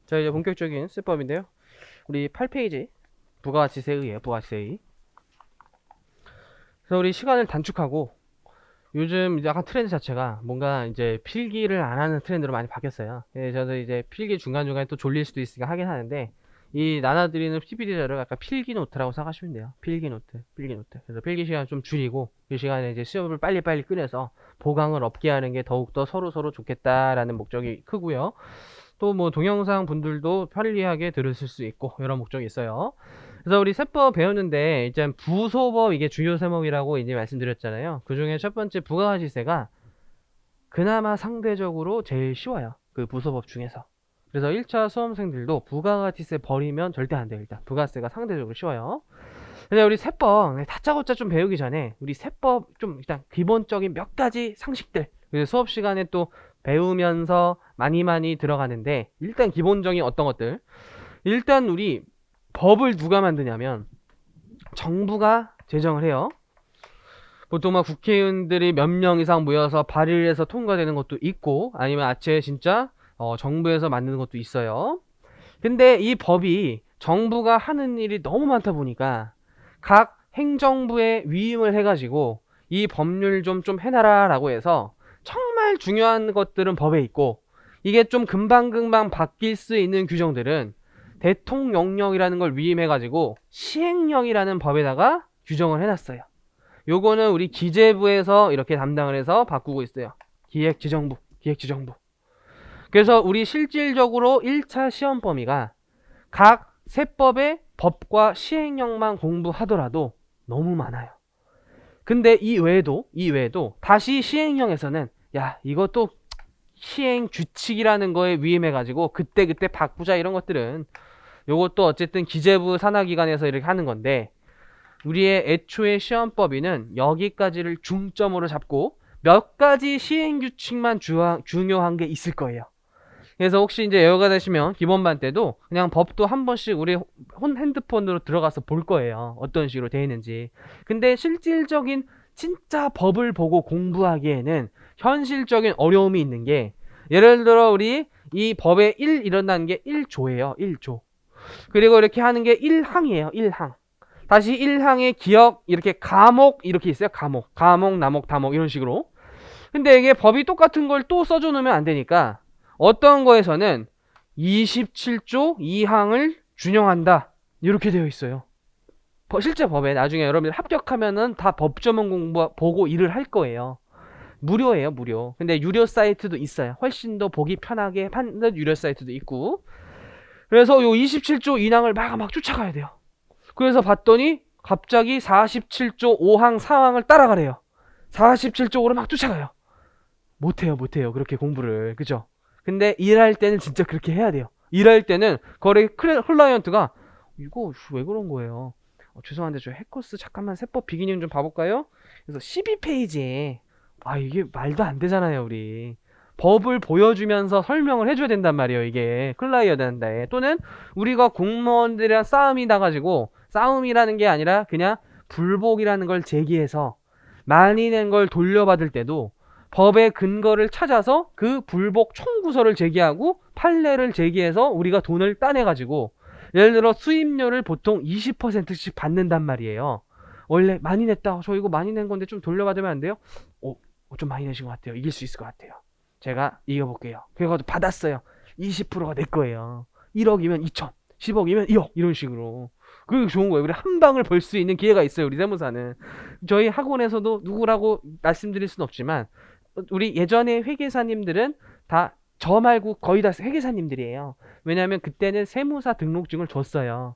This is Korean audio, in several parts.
자, 이제 본격적인 세법인데요. 우리 8페이지 부가가치세의예요. 부가가치세의. 그래서 우리 시간을 단축하고 요즘 이제 약간 트렌드 자체가 뭔가 이제 필기를 안 하는 트렌드로 많이 바뀌었어요. 예, 저도 이제 필기 중간중간에 또 졸릴 수도 있으니까 하긴 하는데 이 나눠드리는 PPT 자료를 약간 필기 노트라고 생각하시면 돼요. 필기 노트, 필기 노트. 그래서 필기 시간 좀 줄이고 이 시간에 이제 시험을 빨리빨리 끝내서 보강을 없게 하는 게 더욱더 서로서로 좋겠다라는 목적이 크고요. 또 뭐 동영상 분들도 편리하게 들으실 수 있고 이런 목적이 있어요. 그래서 우리 세법 배웠는데 이제 부소법 이게 주요 세목이라고 이제 말씀드렸잖아요. 그 중에 첫 번째 부가가치세가 그나마 상대적으로 제일 쉬워요. 그 부소법 중에서. 그래서 1차 수험생들도 부가가치세 버리면 절대 안 돼요. 일단 부가세가 상대적으로 쉬워요. 근데 우리 세법 다짜고짜 좀 배우기 전에 우리 세법 좀 일단 기본적인 몇 가지 상식들 수업 시간에 또 배우면서 많이 들어가는데 일단 기본적인 어떤 것들 일단 우리 법을 누가 만드냐면 정부가 제정을 해요. 보통 막 국회의원들이 몇 명 이상 모여서 발의해서 통과되는 것도 있고 아니면 아체 진짜 정부에서 만드는 것도 있어요. 근데 이 법이 정부가 하는 일이 너무 많다 보니까 각 행정부에 위임을 해가지고 이 법률 좀 해놔라 라고 해서 정말 중요한 것들은 법에 있고 이게 좀 금방금방 바뀔 수 있는 규정들은 대통령령이라는 걸 위임해가지고 시행령이라는 법에다가 규정을 해놨어요. 요거는 우리 기재부에서 이렇게 담당을 해서 바꾸고 있어요. 기획지정부. 그래서 우리 실질적으로 1차 시험 범위가 각 세법의 법과 시행령만 공부하더라도 너무 많아요. 근데 이 외에도 다시 시행령에서는 야 이것도 시행 규칙이라는 거에 위임해가지고 그때 바꾸자 이런 것들은 요것도 어쨌든 기재부 산하기관에서 이렇게 하는 건데 우리의 애초의 시험법위는 여기까지를 중점으로 잡고 몇 가지 시행 규칙만 중요한 게 있을 거예요. 그래서 혹시 이제 여가 되시면 기본반 때도 그냥 법도 한 번씩 우리 핸드폰으로 들어가서 볼 거예요. 어떤 식으로 되어 있는지. 근데 실질적인 진짜 법을 보고 공부하기에는 현실적인 어려움이 있는 게 예를 들어 우리 이 법에 1 일어나는 게 1조예요. 1조. 그리고 이렇게 하는 게 1항이에요. 1항. 다시 1항의 기억 이렇게 과목 이렇게 있어요. 과목, 나목, 다목 이런 식으로. 근데 이게 법이 똑같은 걸 또 써줘 놓으면 안 되니까 어떤 거에서는 27조 2항을 준용한다 이렇게 되어 있어요. 실제 법에 나중에 여러분들 합격하면은 다 법조문 공부 보고 일을 할 거예요. 무료예요, 무료. 근데 유료 사이트도 있어요. 훨씬 더 보기 편하게 하는 유료 사이트도 있고. 그래서 요 27조 2항을 막 쫓아가야 돼요. 그래서 봤더니 갑자기 47조 5항 4항을 따라가래요. 47쪽으로 막 쫓아가요. 못해요. 그렇게 공부를. 그죠? 근데 일할 때는 진짜 그렇게 해야 돼요. 일할 때는 거래 클라이언트가 이거 왜 그런 거예요? 죄송한데 저 해커스 잠깐만 세법 비기닝 좀 봐볼까요? 그래서 12페이지에 이게 말도 안 되잖아요 우리 법을 보여주면서 설명을 해줘야 된단 말이에요. 이게 클라이언트한테 또는 우리가 공무원들이랑 싸움이 나가지고 싸움이라는 게 아니라 그냥 불복이라는 걸 제기해서 많이 낸 걸 돌려받을 때도 법의 근거를 찾아서 그 불복 청구서를 제기하고 판례를 제기해서 우리가 돈을 따내가지고 예를 들어 수임료를 보통 20%씩 받는단 말이에요. 원래 많이 냈다. 저 이거 많이 낸 건데 좀 돌려받으면 안 돼요? 좀 많이 내신 것 같아요. 이길 수 있을 것 같아요. 제가 이겨볼게요. 그래가지고 받았어요. 20%가 내 거예요. 1억이면 2천, 10억이면 2억 이런 식으로. 그게 좋은 거예요. 우리 한 방을 벌 수 있는 기회가 있어요. 우리 세무사는. 저희 학원에서도 누구라고 말씀드릴 수는 없지만 우리 예전에 회계사님들은 다 저 말고 거의 다 회계사님들이에요. 왜냐하면 그때는 세무사 등록증을 줬어요.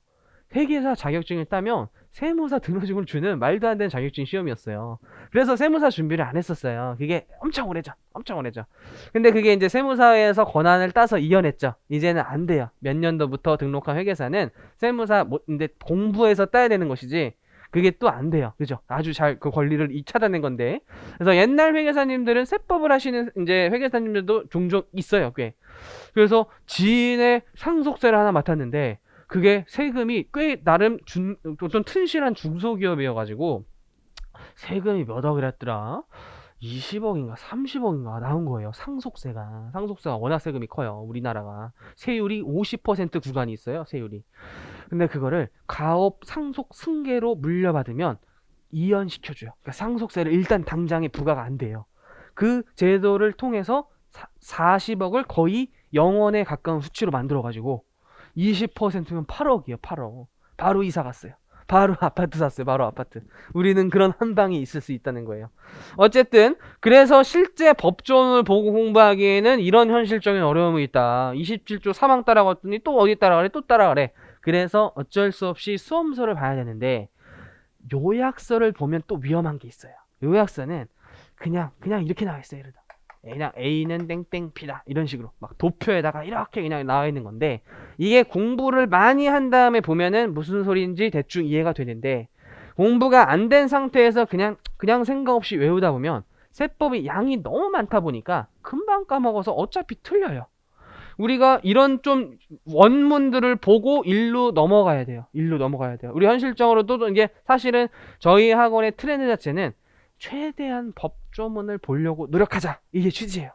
회계사 자격증을 따면 세무사 등록증을 주는 말도 안 되는 자격증 시험이었어요. 그래서 세무사 준비를 안 했었어요. 그게 엄청 오래죠. 근데 그게 이제 세무사에서 권한을 따서 이겨냈죠. 이제는 안 돼요. 몇 년도부터 등록한 회계사는 세무사 근데 공부해서 따야 되는 것이지 그게 또 안 돼요. 그죠? 아주 잘 그 권리를 찾아낸 건데. 그래서 옛날 회계사님들은 세법을 하시는 이제 회계사님들도 종종 있어요. 꽤. 그래서 지인의 상속세를 하나 맡았는데 그게 세금이 꽤 나름 어떤 튼실한 중소기업이어가지고 세금이 몇 억이랬더라. 20억인가 30억인가 나온 거예요. 상속세가 워낙 세금이 커요. 우리나라가 세율이 50% 구간이 있어요. 세율이. 근데 그거를 가업 상속 승계로 물려받으면 이연시켜줘요. 그러니까 상속세를 일단 당장에 부과가 안 돼요. 그 제도를 통해서 40억을 거의 0원에 가까운 수치로 만들어가지고 20%면 8억이에요. 8억. 바로 이사 갔어요. 바로 아파트 샀어요. 바로 아파트. 우리는 그런 한 방이 있을 수 있다는 거예요. 어쨌든 그래서 실제 법조문을 보고 공부하기에는 이런 현실적인 어려움이 있다. 27조 3항 따라갔더니 또 어디 따라가래? 또 따라가래. 그래서 어쩔 수 없이 수험서를 봐야 되는데 요약서를 보면 또 위험한 게 있어요. 요약서는 그냥 이렇게 나와 있어요. 이러다. 그냥 A는 땡땡 B다 이런 식으로 막 도표에다가 이렇게 그냥 나와 있는 건데 이게 공부를 많이 한 다음에 보면은 무슨 소리인지 대충 이해가 되는데 공부가 안 된 상태에서 그냥 생각 없이 외우다 보면 세법이 양이 너무 많다 보니까 금방 까먹어서 어차피 틀려요. 우리가 이런 좀 원문들을 보고 일로 넘어가야 돼요. 우리 현실적으로도 이게 사실은 저희 학원의 트렌드 자체는 최대한 법조문을 보려고 노력하자. 이게 취지예요.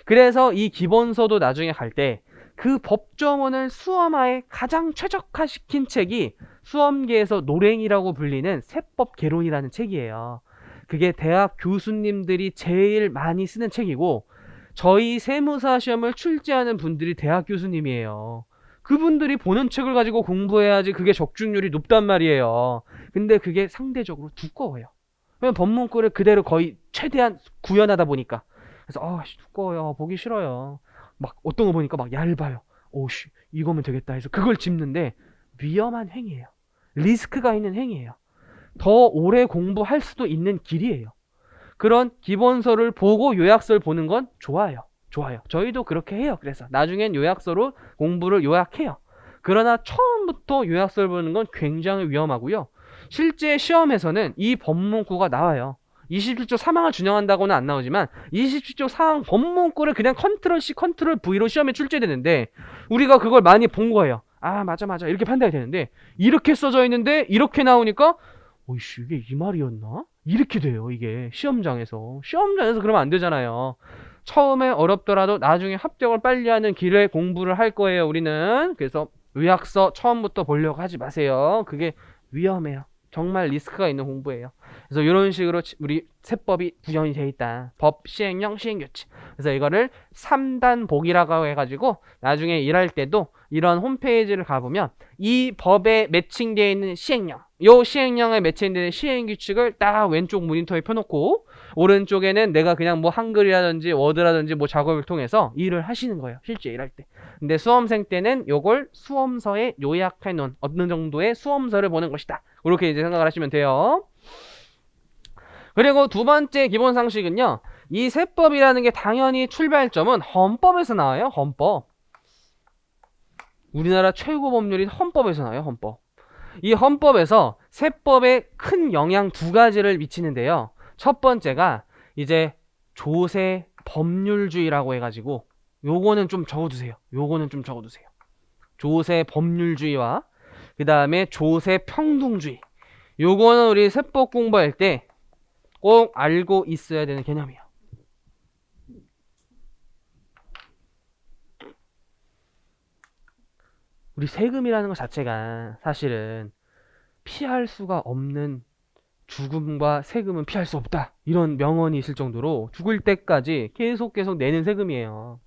그래서 이 기본서도 나중에 갈 때 그 법조문을 수험화에 가장 최적화시킨 책이 수험계에서 노랭이라고 불리는 세법개론이라는 책이에요. 그게 대학 교수님들이 제일 많이 쓰는 책이고 저희 세무사 시험을 출제하는 분들이 대학 교수님이에요. 그분들이 보는 책을 가지고 공부해야지 그게 적중률이 높단 말이에요. 근데 그게 상대적으로 두꺼워요. 왜냐면 법문구를 그대로 거의 최대한 구현하다 보니까. 그래서 두꺼워요. 보기 싫어요. 막 어떤 거 보니까 막 얇아요. 오씨 이거면 되겠다 해서 그걸 짚는데 위험한 행위예요. 리스크가 있는 행위예요. 더 오래 공부할 수도 있는 길이에요. 그런 기본서를 보고 요약서를 보는 건 좋아요. 저희도 그렇게 해요. 그래서 나중엔 요약서로 공부를 요약해요. 그러나 처음부터 요약서를 보는 건 굉장히 위험하고요. 실제 시험에서는 이 법문구가 나와요. 27조 3항을 준용한다고는 안 나오지만 27조 4항 법문구를 그냥 컨트롤 C 컨트롤 V로 시험에 출제되는데 우리가 그걸 많이 본 거예요. 맞아 이렇게 판단이 되는데 이렇게 써져 있는데 이렇게 나오니까 오이씨 이게 이 말이었나? 이렇게 돼요. 이게 시험장에서 그러면 안 되잖아요. 처음에 어렵더라도 나중에 합격을 빨리 하는 길에 공부를 할 거예요. 우리는. 그래서 요약서 처음부터 보려고 하지 마세요. 그게 위험해요. 정말 리스크가 있는 공부예요. 그래서 이런 식으로 우리 세법이 구현이 돼 있다. 법, 시행령, 시행규칙. 그래서 이거를 3단 복이라고 해가지고 나중에 일할 때도 이런 홈페이지를 가보면 이 법에 매칭되어 있는 시행령, 요 시행령에 매칭되는 시행규칙을 딱 왼쪽 모니터에 펴놓고 오른쪽에는 내가 그냥 뭐 한글이라든지 워드라든지 뭐 작업을 통해서 일을 하시는 거예요. 실제 일할 때. 근데 수험생 때는 요걸 수험서에 요약해 놓은 어느 정도의 수험서를 보는 것이다. 그렇게 이제 생각을 하시면 돼요. 그리고 두 번째 기본 상식은요. 이 세법이라는 게 당연히 출발점은 헌법에서 나와요. 헌법. 우리나라 최고 법률인 헌법에서 나와요. 헌법. 이 헌법에서 세법에 큰 영향 두 가지를 미치는데요. 첫 번째가 이제 조세 법률주의라고 해가지고 요거는 좀 적어두세요. 조세 법률주의와 그 다음에 조세 평등주의. 요거는 우리 세법 공부할 때 꼭 알고 있어야 되는 개념이에요. 우리 세금이라는 것 자체가 사실은 피할 수가 없는 죽음과 세금은 피할 수 없다. 이런 명언이 있을 정도로 죽을 때까지 계속 내는 세금이에요.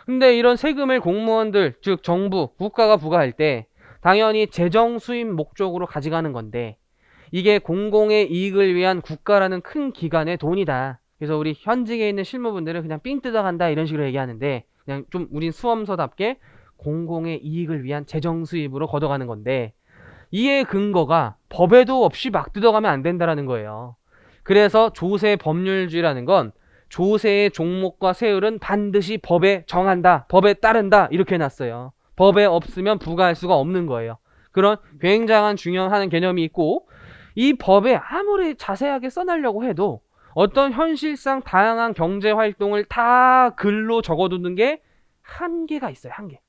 근데 이런 세금을 공무원들, 즉 정부, 국가가 부과할 때 당연히 재정 수입 목적으로 가져가는 건데 이게 공공의 이익을 위한 국가라는 큰 기관의 돈이다. 그래서 우리 현직에 있는 실무분들은 그냥 삥 뜯어간다 이런 식으로 얘기하는데 그냥 좀 우린 수험서답게 공공의 이익을 위한 재정 수입으로 걷어가는 건데 이의 근거가 법에도 없이 막 뜯어가면 안 된다라는 거예요. 그래서 조세 법률주의라는 건 조세의 종목과 세율은 반드시 법에 정한다. 법에 따른다. 이렇게 해놨어요. 법에 없으면 부과할 수가 없는 거예요. 그런 굉장한 중요한 개념이 있고 이 법에 아무리 자세하게 써내려고 해도 어떤 현실상 다양한 경제활동을 다 글로 적어두는 게 한계가 있어요. 한계.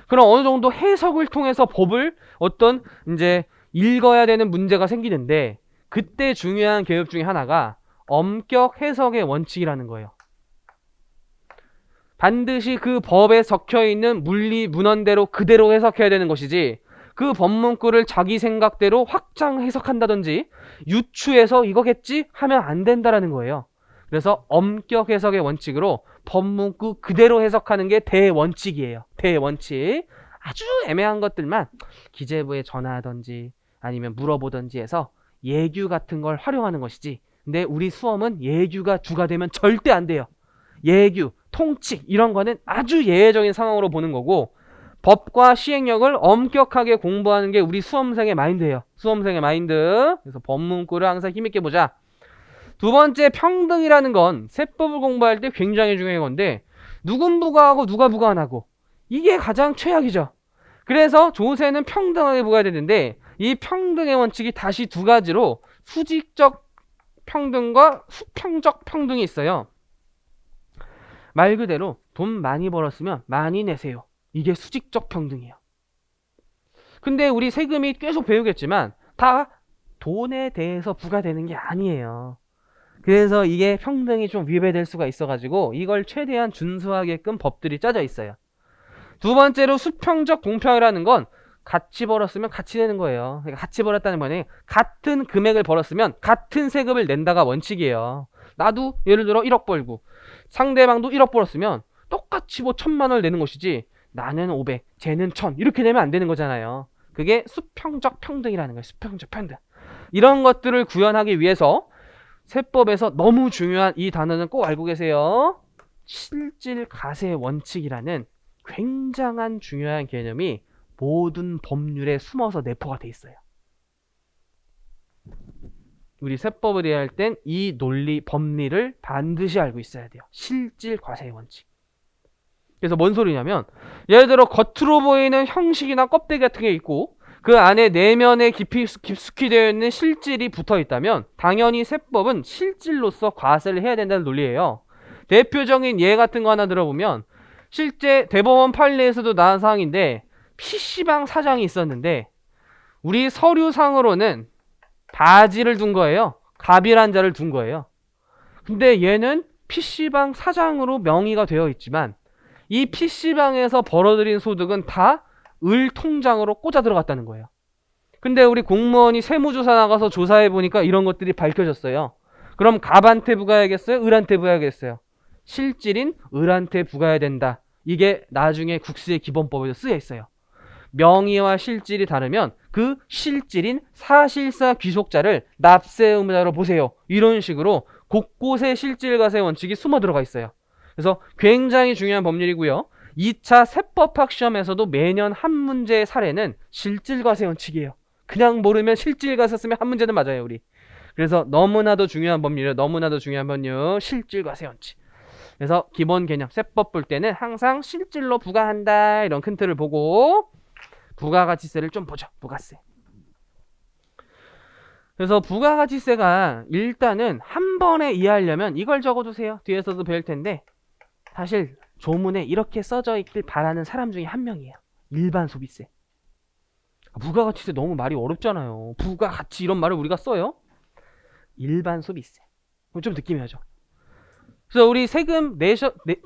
그럼 어느 정도 해석을 통해서 법을 어떤 이제 읽어야 되는 문제가 생기는데 그때 중요한 개념 중에 하나가 엄격 해석의 원칙이라는 거예요. 반드시 그 법에 적혀있는 문리 문헌대로 그대로 해석해야 되는 것이지 그 법문구를 자기 생각대로 확장 해석한다든지 유추해서 이거겠지 하면 안 된다라는 거예요. 그래서 엄격 해석의 원칙으로 법문구 그대로 해석하는 게 대원칙이에요. 대원칙. 아주 애매한 것들만 기재부에 전화하든지 아니면 물어보든지 해서 예규 같은 걸 활용하는 것이지. 근데 우리 수험은 예규가 주가 되면 절대 안 돼요. 예규, 통칙 이런 거는 아주 예외적인 상황으로 보는 거고 법과 시행령을 엄격하게 공부하는 게 우리 수험생의 마인드예요. 수험생의 마인드. 그래서 법문구를 항상 힘있게 보자. 두 번째, 평등이라는 건 세법을 공부할 때 굉장히 중요한 건데 누군 부가하고 누가 부가 안 하고 이게 가장 최악이죠. 그래서 조세는 평등하게 부과해야 되는데 이 평등의 원칙이 다시 두 가지로 수직적 평등과 수평적 평등이 있어요. 말 그대로 돈 많이 벌었으면 많이 내세요. 이게 수직적 평등이에요. 근데 우리 세금이 계속 배우겠지만 다 돈에 대해서 부과되는 게 아니에요. 그래서 이게 평등이 좀 위배될 수가 있어가지고 이걸 최대한 준수하게끔 법들이 짜져 있어요. 두 번째로 수평적 공평이라는 건 같이 벌었으면 같이 내는 거예요. 그러니까 같이 벌었다는 거는 같은 금액을 벌었으면 같은 세금을 낸다가 원칙이에요. 나도 예를 들어 1억 벌고 상대방도 1억 벌었으면 똑같이 뭐 1,000만 원을 내는 것이지 나는 500, 쟤는 1,000 이렇게 내면 안 되는 거잖아요. 그게 수평적 평등이라는 거예요. 수평적 평등. 이런 것들을 구현하기 위해서 세법에서 너무 중요한 이 단어는 꼭 알고 계세요. 실질과세 원칙이라는 굉장한 중요한 개념이 모든 법률에 숨어서 내포가 돼 있어요. 우리 세법을 이해할 땐 이 논리, 법리를 반드시 알고 있어야 돼요. 실질과세 원칙. 그래서 뭔 소리냐면 예를 들어 겉으로 보이는 형식이나 껍데기 같은 게 있고 그 안에 내면에 깊숙이 되어 있는 실질이 붙어 있다면 당연히 세법은 실질로서 과세를 해야 된다는 논리예요. 대표적인 예 같은 거 하나 들어보면 실제 대법원 판례에서도 나온 사항인데 PC방 사장이 있었는데 우리 서류상으로는 바지를 둔 거예요. 갑이란 자를 둔 거예요. 근데 얘는 PC방 사장으로 명의가 되어 있지만 이 PC방에서 벌어들인 소득은 다 을 통장으로 꽂아 들어갔다는 거예요. 근데 우리 공무원이 세무조사 나가서 조사해 보니까 이런 것들이 밝혀졌어요. 그럼 갑한테 부과해야겠어요? 을한테 부과해야겠어요? 실질인 을한테 부과해야 된다. 이게 나중에 국세 기본법에도 쓰여 있어요. 명의와 실질이 다르면 그 실질인 사실사 귀속자를 납세 의무자로 보세요. 이런 식으로 곳곳에 실질과세 원칙이 숨어 들어가 있어요. 그래서 굉장히 중요한 법률이고요. 2차 세법학 시험에서도 매년 한 문제의 사례는 실질과세 원칙이에요. 그냥 모르면 실질과세 쓰면 한 문제는 맞아요, 우리. 그래서 너무나도 중요한 법률이에요. 너무나도 중요한 법률, 실질과세 원칙. 그래서 기본 개념, 세법 볼 때는 항상 실질로 부과한다 이런 큰 틀을 보고 부가가치세를 좀 보죠. 부가세. 그래서 부가가치세가 일단은 한 번에 이해하려면 이걸 적어두세요. 뒤에서도 배울 텐데 사실 조문에 이렇게 써져 있길 바라는 사람 중에 한 명이에요. 일반 소비세. 부가가치세 너무 말이 어렵잖아요. 부가가치 이런 말을 우리가 써요. 일반 소비세. 좀 느낌이 나죠. 그래서 우리 세금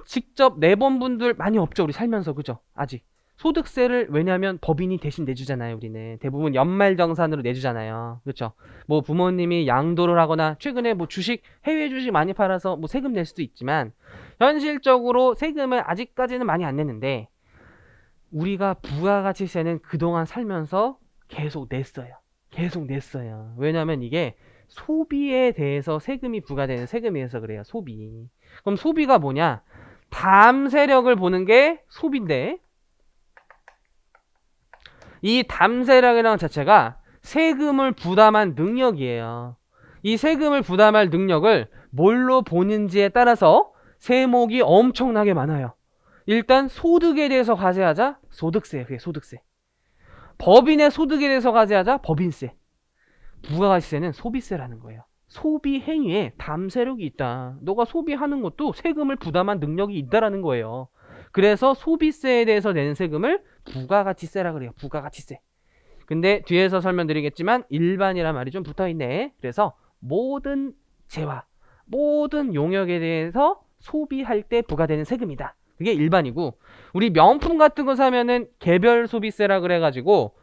직접 내본 분들 많이 없죠. 우리 살면서. 그죠? 아직. 소득세를 왜냐하면 법인이 대신 내주잖아요. 우리는 대부분 연말정산으로 내주잖아요. 그렇죠? 뭐 부모님이 양도를 하거나 최근에 뭐 주식 해외 주식 많이 팔아서 뭐 세금 낼 수도 있지만 현실적으로 세금을 아직까지는 많이 안 내는데 우리가 부가가치세는 그동안 살면서 계속 냈어요. 계속 냈어요. 왜냐하면 이게 소비에 대해서 세금이 부과되는 세금이어서 그래요. 소비. 그럼 소비가 뭐냐? 담세력을 보는 게 소비인데 이 담세력이라는 자체가 세금을 부담한 능력이에요. 이 세금을 부담할 능력을 뭘로 보는지에 따라서 세목이 엄청나게 많아요. 일단 소득에 대해서 과세하자. 소득세. 그게 소득세. 법인의 소득에 대해서 과세하자. 법인세. 부가가치세는 소비세라는 거예요. 소비 행위에 담세력이 있다. 너가 소비하는 것도 세금을 부담한 능력이 있다라는 거예요. 그래서 소비세에 대해서 내는 세금을 부가가치세라 그래요. 부가가치세. 근데 뒤에서 설명드리겠지만 일반이란 말이 좀 붙어있네. 그래서 모든 재화, 모든 용역에 대해서 소비할 때 부과되는 세금이다. 그게 일반이고, 우리 명품 같은 거 사면은 개별 소비세라 그래가지고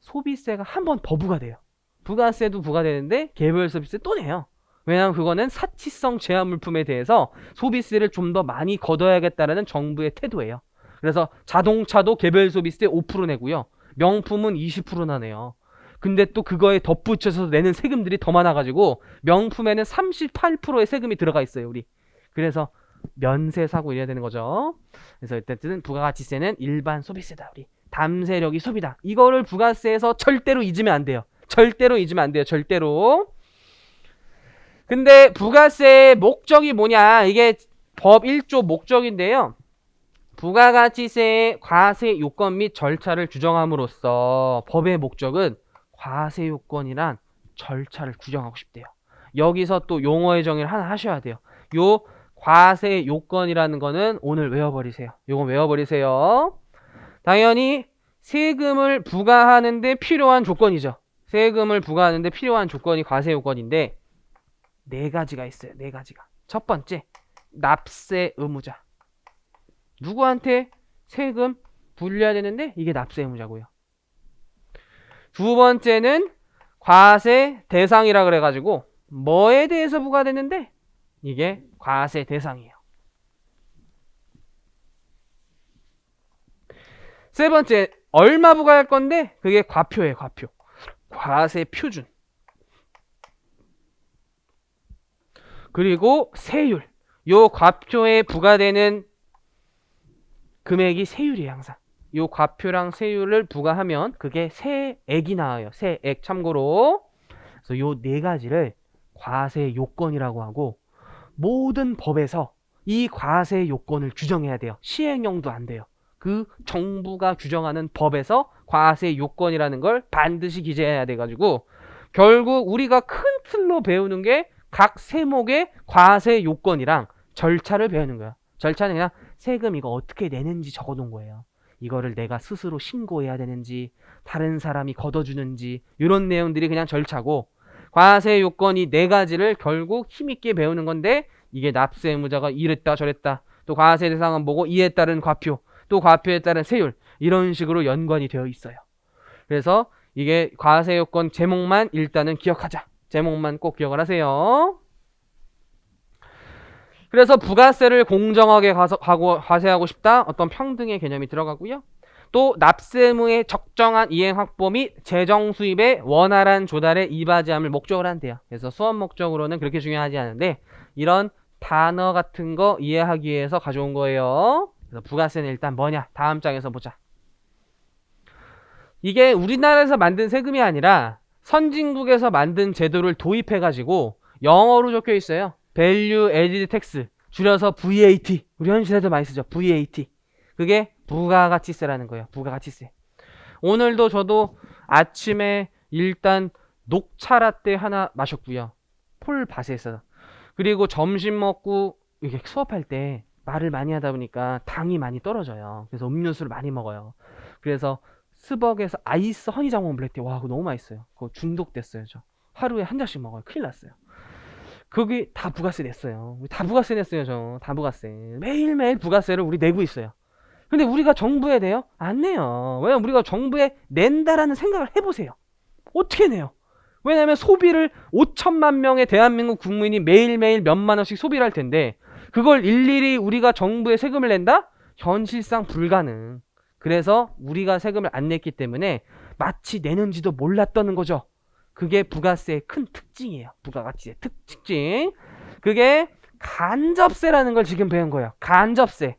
소비세가 한 번 더 부과돼요. 부가세도 부과되는데 개별 소비세 또 내요. 왜냐하면 그거는 사치성 제한 물품에 대해서 소비세를 좀 더 많이 걷어야겠다는 정부의 태도예요. 그래서 자동차도 개별 소비세 5% 내고요. 명품은 20%나 내요. 근데 또 그거에 덧붙여서 내는 세금들이 더 많아가지고 명품에는 38%의 세금이 들어가 있어요, 우리. 그래서 면세 사고 이래야 되는 거죠. 그래서 어쨌든 부가가치세는 일반 소비세다, 우리. 담세력이 소비다. 이거를 부가세에서 절대로 잊으면 안 돼요. 절대로 잊으면 안 돼요. 절대로. 근데 부가세의 목적이 뭐냐? 이게 법 1조 목적인데요. 부가가치세의 과세 요건 및 절차를 규정함으로써 법의 목적은 과세 요건이란 절차를 규정하고 싶대요. 여기서 또 용어의 정의를 하나 하셔야 돼요. 요 과세 요건이라는 거는 오늘 외워버리세요. 요거 외워버리세요. 당연히 세금을 부과하는데 필요한 조건이죠. 세금을 부과하는데 필요한 조건이 과세 요건인데 네 가지가 있어요. 네 가지가. 첫 번째, 납세 의무자. 누구한테 세금 불려야 되는데 이게 납세 의무자고요. 두 번째는 과세 대상이라 그래가지고 뭐에 대해서 부과되는데 이게 과세 대상이에요. 세 번째, 얼마 부과할 건데 그게 과표예요. 과표. 과세 표준. 그리고 세율. 요 과표에 부과되는 금액이 세율이에요. 항상. 요 과표랑 세율을 부과하면 그게 세액이 나와요. 세액. 참고로. 그래서 요 네 가지를 과세 요건이라고 하고 모든 법에서 이 과세 요건을 규정해야 돼요. 시행령도 안 돼요. 그 정부가 규정하는 법에서 과세 요건이라는 걸 반드시 기재해야 돼가지고 결국 우리가 큰 틀로 배우는 게 각 세목의 과세 요건이랑 절차를 배우는 거야. 절차는 그냥 세금 이거 어떻게 내는지 적어놓은 거예요. 이거를 내가 스스로 신고해야 되는지 다른 사람이 걷어주는지 이런 내용들이 그냥 절차고 과세 요건이 네 가지를 결국 힘있게 배우는 건데 이게 납세 의무자가 이랬다 저랬다 또 과세 대상은 뭐고 이에 따른 과표 또 과표에 따른 세율 이런 식으로 연관이 되어 있어요. 그래서 이게 과세 요건 제목만 일단은 기억하자. 제목만 꼭 기억을 하세요. 그래서 부가세를 공정하게 과세하고 싶다. 어떤 평등의 개념이 들어가고요. 또 납세 의무의 적정한 이행 확보 및 재정 수입의 원활한 조달에 이바지함을 목적으로 한대요. 그래서 수업 목적으로는 그렇게 중요하지 않은데 이런 단어 같은 거 이해하기 위해서 가져온 거예요. 그래서 부가세는 일단 뭐냐? 다음 장에서 보자. 이게 우리나라에서 만든 세금이 아니라 선진국에서 만든 제도를 도입해가지고 영어로 적혀 있어요. Value Added Tax, 줄여서 VAT. 우리 현실에도 많이 쓰죠. VAT. 그게 부가가치세라는 거예요. 부가가치세. 오늘도 저도 아침에 일단 녹차 라떼 하나 마셨고요. 폴바셋에서. 그리고 점심 먹고 이렇게 수업할 때 말을 많이 하다 보니까 당이 많이 떨어져요. 그래서 음료수를 많이 먹어요. 그래서 스벅에서 아이스 허니 자몽 블랙티. 와, 그거 너무 맛있어요. 그거 중독됐어요, 저. 하루에 한 잔씩 먹어요. 큰일 났어요. 그게 다 부가세 냈어요. 다 부가세 냈어요, 저. 다 부가세. 매일매일 부가세를 우리 내고 있어요. 근데 우리가 정부에 내요? 안 내요. 왜냐면 우리가 정부에 낸다라는 생각을 해보세요. 어떻게 내요? 왜냐면 소비를 5천만 명의 대한민국 국민이 매일매일 몇만 원씩 소비를 할 텐데 그걸 일일이 우리가 정부에 세금을 낸다? 현실상 불가능. 그래서 우리가 세금을 안 냈기 때문에 마치 내는지도 몰랐다는 거죠. 그게 부가세의 큰 특징이에요. 부가가치의 특징. 그게 간접세라는 걸 지금 배운 거예요. 간접세.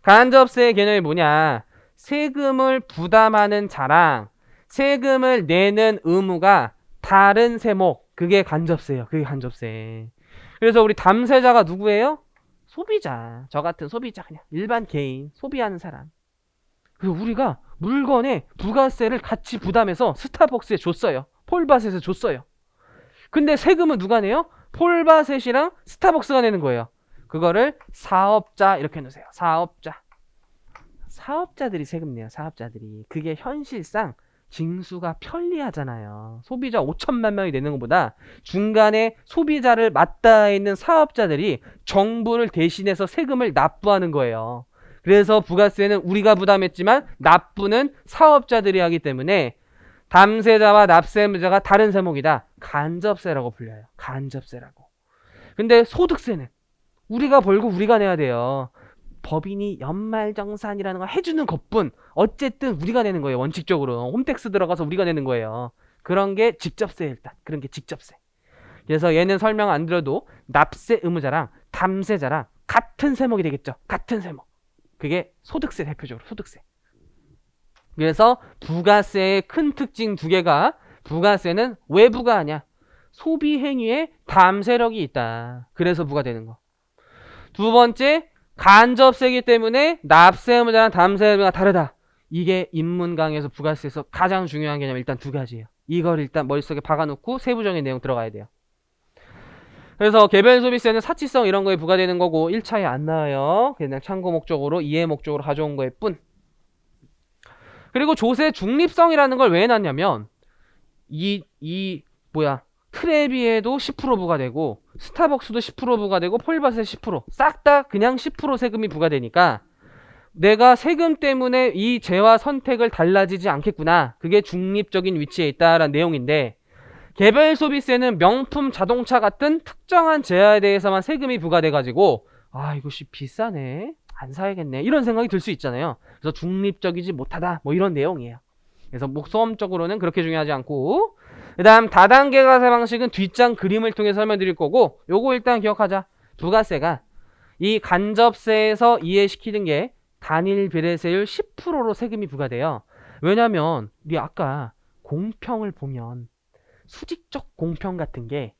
간접세의 개념이 뭐냐? 세금을 부담하는 자랑, 세금을 내는 의무가 다른 세목. 그게 간접세예요. 그게 간접세. 그래서 우리 담세자가 누구예요? 소비자. 저 같은 소비자. 그냥 일반 개인. 소비하는 사람. 그래서 우리가 물건에 부가세를 같이 부담해서 스타벅스에 줬어요. 폴바셋에 줬어요. 근데 세금은 누가 내요? 폴바셋이랑 스타벅스가 내는 거예요. 그거를 사업자 이렇게 해놓으세요. 사업자. 사업자들이 세금 내요. 사업자들이. 그게 현실상 징수가 편리하잖아요. 소비자 5천만 명이 되는 것보다 중간에 소비자를 맞닿아 있는 사업자들이 정부를 대신해서 세금을 납부하는 거예요. 그래서 부가세는 우리가 부담했지만 납부는 사업자들이 하기 때문에 담세자와 납세자가 다른 세목이다. 간접세라고 불려요. 간접세라고. 근데 소득세는 우리가 벌고 우리가 내야 돼요. 법인이 연말정산이라는 걸 해주는 것뿐 어쨌든 우리가 내는 거예요. 원칙적으로 홈택스 들어가서 우리가 내는 거예요. 그런 게 직접세. 일단 그런 게 직접세. 그래서 얘는 설명 안 드려도 납세 의무자랑 담세자랑 같은 세목이 되겠죠. 같은 세목. 그게 소득세. 대표적으로 소득세. 그래서 부가세의 큰 특징 두 개가, 부가세는 왜 부과하냐, 소비행위에 담세력이 있다. 그래서 부과되는 거. 두 번째, 간접세이기 때문에 납세 의무자랑 담세 의무가 다르다. 이게 인문강의에서 부가세에서 가장 중요한 개념 일단 두 가지예요. 이걸 일단 머릿속에 박아놓고 세부적인 내용 들어가야 돼요. 그래서 개별 소비세는 사치성 이런 거에 부과되는 거고 1차에 안 나와요. 그냥 참고 목적으로 이해 목적으로 가져온 거일 뿐. 그리고 조세 중립성이라는 걸 왜 해놨냐면 트레비에도 10% 부과되고 스타벅스도 10% 부과되고 폴바스에 10% 싹 다 그냥 10% 세금이 부과되니까 내가 세금 때문에 이 재화 선택을 달라지지 않겠구나. 그게 중립적인 위치에 있다라는 내용인데, 개별 소비세는 명품 자동차 같은 특정한 재화에 대해서만 세금이 부과돼가지고 이것이 비싸네, 안 사야겠네, 이런 생각이 들 수 있잖아요. 그래서 중립적이지 못하다 뭐 이런 내용이에요. 그래서 목소음적으로는 그렇게 중요하지 않고, 그 다음 다단계 과세 방식은 뒷장 그림을 통해 설명드릴 거고, 요거 일단 기억하자. 부가세가 이 간접세에서 이해시키는 게 단일 비례세율 10%로 세금이 부과돼요. 왜냐면 우리 아까 공평을 보면 수직적 공평 같은 게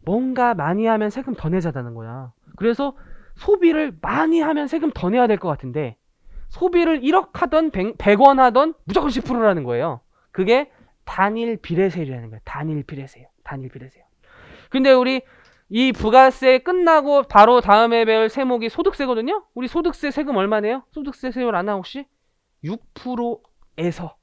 뭔가 많이 하면 세금 더 내자다는 거야. 그래서 소비를 많이 하면 세금 더 내야 될 것 같은데 소비를 1억 하던 100원 하던 무조건 10%라는 거예요. 그게 단일 비례세율이라는 거예요. 단일 비례세율. 단일 비례세율. 근데 우리 이 부가세 끝나고 바로 다음에 배울 세목이 소득세거든요. 우리 소득세 세금 얼마 내요? 소득세 세율 아나 혹시? 6%에서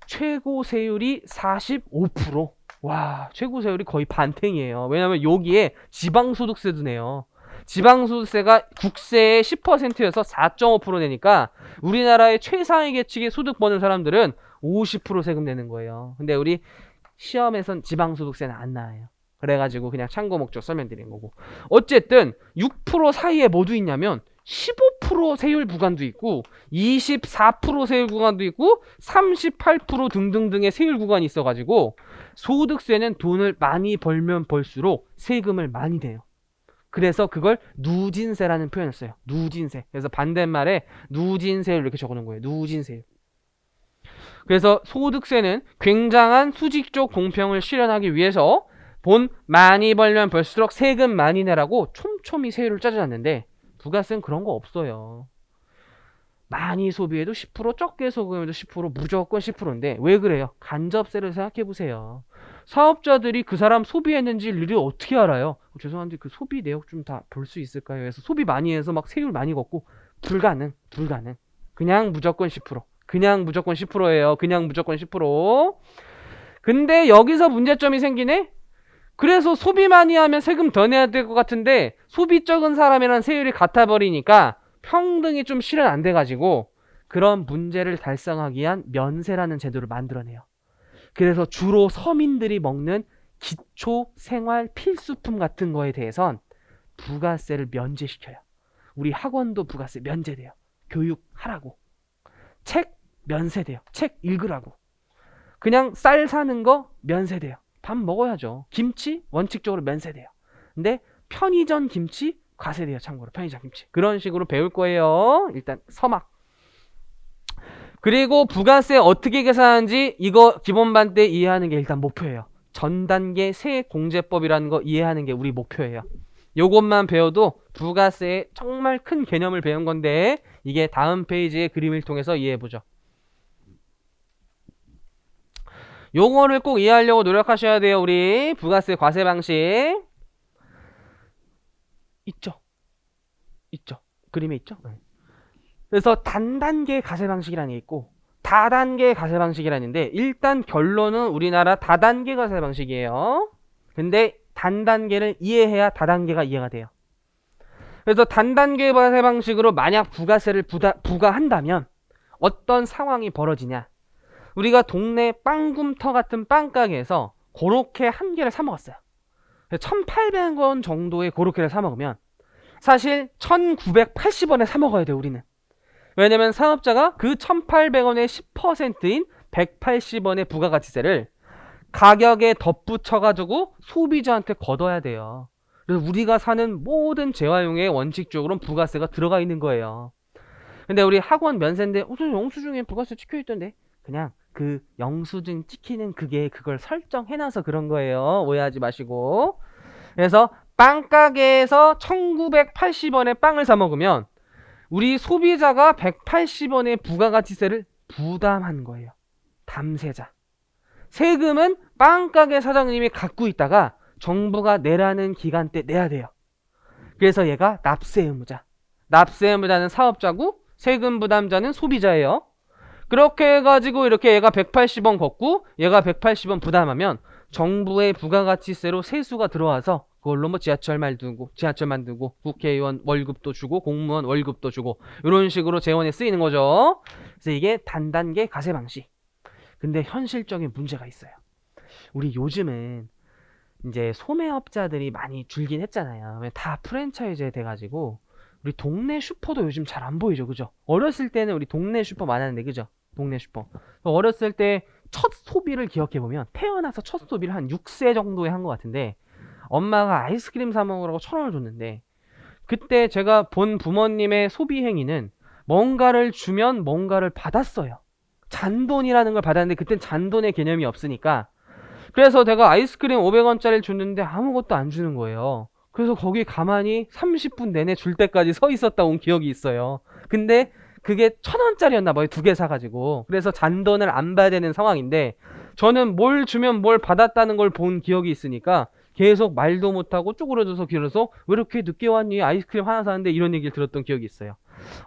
최고 세율이 45%. 와, 최고 세율이 거의 반탱이에요. 왜냐면 여기에 지방소득세도 내요. 지방소득세가 국세의 10%여서 4.5% 내니까 우리나라의 최상위 계층의 소득 버는 사람들은 50% 세금 내는 거예요. 근데 우리 시험에선 지방소득세는 안 나와요. 그래가지고 그냥 참고 목적 설명드린 거고. 어쨌든 6% 사이에 뭐도 있냐면 15% 세율 구간도 있고 24% 세율 구간도 있고 38% 등등등의 세율 구간이 있어가지고 소득세는 돈을 많이 벌면 벌수록 세금을 많이 내요. 그래서 그걸 누진세라는 표현을 써요. 누진세. 그래서 반대말에 누진세율 이렇게 적어놓은 거예요. 누진세율. 그래서 소득세는 굉장한 수직적 공평을 실현하기 위해서 돈 많이 벌면 벌수록 세금 많이 내라고 촘촘히 세율을 짜져놨는데, 부가세는 그런 거 없어요. 많이 소비해도 10%, 적게 소비해도 10%, 무조건 10%인데 왜 그래요? 간접세를 생각해보세요. 사업자들이 그 사람 소비했는지 일일이 어떻게 알아요? 죄송한데 그 소비 내역 좀 다 볼 수 있을까요? 그래서 소비 많이 해서 막 세율 많이 걷고 불가능. 그냥 무조건 10%. 그냥 무조건 10%예요. 그냥 무조건 10%. 근데 여기서 문제점이 생기네? 그래서 소비 많이 하면 세금 더 내야 될 것 같은데 소비 적은 사람이랑 세율이 같아 버리니까 평등이 좀 실현 안 돼가지고 그런 문제를 달성하기 위한 면세라는 제도를 만들어내요. 그래서 주로 서민들이 먹는 기초 생활 필수품 같은 거에 대해선 부가세를 면제시켜요. 우리 학원도 부가세 면제돼요. 교육하라고. 책 면세돼요. 책 읽으라고. 그냥 쌀 사는 거 면세돼요. 밥 먹어야죠. 김치 원칙적으로 면세돼요. 근데 편의점 김치 과세돼요. 참고로 편의점 김치. 그런 식으로 배울 거예요. 일단 서막. 그리고 부가세 어떻게 계산하는지 이거 기본반 때 이해하는 게 일단 목표예요. 전단계 세액공제법이라는 거 이해하는 게 우리 목표예요. 요것만 배워도 부가세의 정말 큰 개념을 배운 건데 이게 다음 페이지의 그림을 통해서 이해해보죠. 요거를 꼭 이해하려고 노력하셔야 돼요. 우리 부가세 과세 방식 있죠. 그림에 있죠. 그래서 단단계 과세 방식이라는 게 있고 다단계 가세 방식이라는데 일단 결론은 우리나라 다단계 가세 방식이에요. 근데 단단계를 이해해야 다단계가 이해가 돼요. 그래서 단단계 가세 방식으로 만약 부가세를 부과한다면 어떤 상황이 벌어지냐. 우리가 동네 빵굼터 같은 빵가게에서 고로케 한 개를 사 먹었어요. 1,800원 정도의 고로케를 사 먹으면 사실 1,980원에 사 먹어야 돼요, 우리는. 왜냐면 사업자가 그 1,800원의 10%인 180원의 부가가치세를 가격에 덧붙여가지고 소비자한테 걷어야 돼요. 그래서 우리가 사는 모든 재활용의 원칙적으로는 부가세가 들어가 있는 거예요. 근데 우리 학원 면세인데 무슨 영수증에 부가세 찍혀있던데 그냥 그 영수증 찍히는 그걸 설정해놔서 그런 거예요. 오해하지 마시고. 그래서 빵가게에서 1,980원에 빵을 사 먹으면 우리 소비자가 180원의 부가가치세를 부담한 거예요. 담세자. 세금은 빵가게 사장님이 갖고 있다가 정부가 내라는 기간 때 내야 돼요. 그래서 얘가 납세 의무자. 납세 의무자는 사업자고 세금 부담자는 소비자예요. 그렇게 해가지고 이렇게 얘가 180원 걷고 얘가 180원 부담하면 정부의 부가가치세로 세수가 들어와서 그걸로 뭐 지하철 만들고 국회의원 월급도 주고 공무원 월급도 주고 이런 식으로 재원에 쓰이는 거죠. 그래서 이게 단단계 가세 방식. 근데 현실적인 문제가 있어요. 우리 요즘은 이제 소매업자들이 많이 줄긴 했잖아요. 다 프랜차이즈 돼가지고 우리 동네 슈퍼도 요즘 잘 안 보이죠, 그죠? 어렸을 때는 우리 동네 슈퍼 많았는데, 그죠? 동네 슈퍼. 어렸을 때 첫 소비를 기억해보면 태어나서 첫 소비를 한 6세 정도에 한 것 같은데 엄마가 아이스크림 사 먹으라고 1,000원을 줬는데 그때 제가 본 부모님의 소비 행위는 뭔가를 주면 뭔가를 받았어요. 잔돈이라는 걸 받았는데 그땐 잔돈의 개념이 없으니까 그래서 내가 아이스크림 500원짜리를 줬는데 아무것도 안 주는 거예요. 그래서 거기 가만히 30분 내내 줄 때까지 서 있었다 온 기억이 있어요. 근데 그게 1,000원짜리였나 봐요. 2개 사가지고. 그래서 잔돈을 안 받아야 되는 상황인데 저는 뭘 주면 뭘 받았다는 걸 본 기억이 있으니까 계속 말도 못하고 쪼그려져서 길어서 왜 이렇게 늦게 왔니? 아이스크림 하나 사는데 이런 얘기를 들었던 기억이 있어요.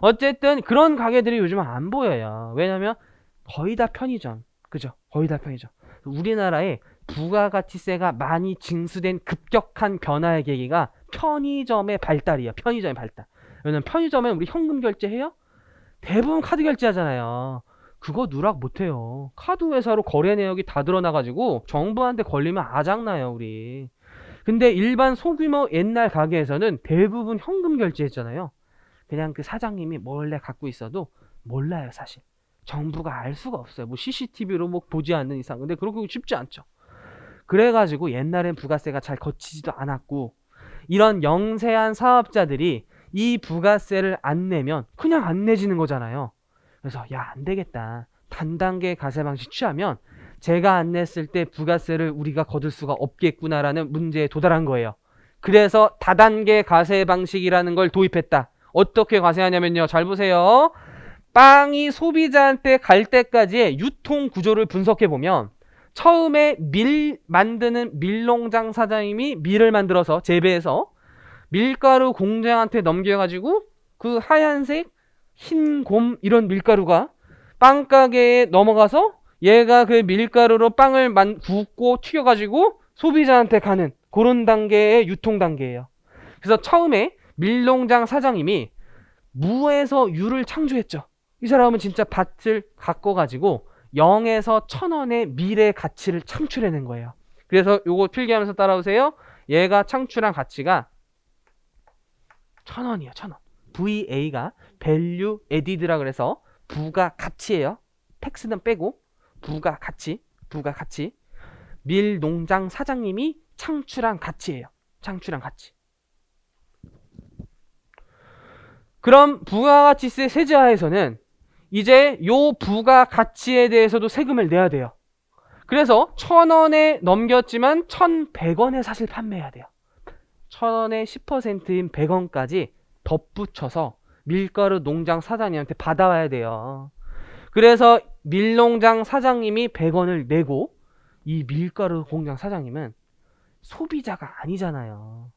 어쨌든 그런 가게들이 요즘 안 보여요. 왜냐면 거의 다 편의점. 그죠? 거의 다 편의점. 우리나라에 부가가치세가 많이 징수된 급격한 변화의 계기가 편의점의 발달이에요. 편의점의 발달. 왜냐면 편의점에 우리 현금 결제해요? 대부분 카드 결제하잖아요. 그거 누락 못해요. 카드 회사로 거래 내역이 다 드러나가지고 정부한테 걸리면 아작나요, 우리. 근데 일반 소규모 옛날 가게에서는 대부분 현금 결제했잖아요. 그냥 그 사장님이 몰래 갖고 있어도 몰라요, 사실. 정부가 알 수가 없어요. 뭐 CCTV로 뭐 보지 않는 이상. 근데 그렇게 쉽지 않죠. 그래가지고 옛날엔 부가세가 잘 거치지도 않았고 이런 영세한 사업자들이 이 부가세를 안 내면 그냥 안 내지는 거잖아요. 그래서 야, 안 되겠다. 단단계 가세 방식 취하면 제가 안 냈을 때 부가세를 우리가 거둘 수가 없겠구나라는 문제에 도달한 거예요. 그래서 다단계 가세 방식이라는 걸 도입했다. 어떻게 가세하냐면요. 잘 보세요. 빵이 소비자한테 갈 때까지의 유통 구조를 분석해 보면 처음에 밀 만드는 밀농장 사장님이 밀을 만들어서 재배해서 밀가루 공장한테 넘겨가지고 그 하얀색 흰 곰 이런 밀가루가 빵가게에 넘어가서 얘가 그 밀가루로 빵을 굽고 튀겨가지고 소비자한테 가는 그런 단계의 유통 단계예요. 그래서 처음에 밀농장 사장님이 무에서 유를 창조했죠. 이 사람은 진짜 밭을 가꿔가지고 0에서 1,000원의 밀의 가치를 창출해낸 거예요. 그래서 요거 필기하면서 따라오세요. 얘가 창출한 가치가 1,000원이에요. 1,000원. VA가 Value Added라 그래서 부가가치예요. 텍스는 빼고 부가가치. 밀농장 사장님이 창출한 가치예요. 창출한 가치. 그럼 부가가치세 세제하에서는 이제 요 부가가치에 대해서도 세금을 내야 돼요. 그래서 1,000원에 넘겼지만 1,100원에 사실 판매해야 돼요. 1,000원의 10%인 100원까지 덧붙여서 밀가루 농장 사장님한테 받아와야 돼요. 그래서 밀농장 사장님이 100원을 내고 이 밀가루 공장 사장님은 소비자가 아니잖아요.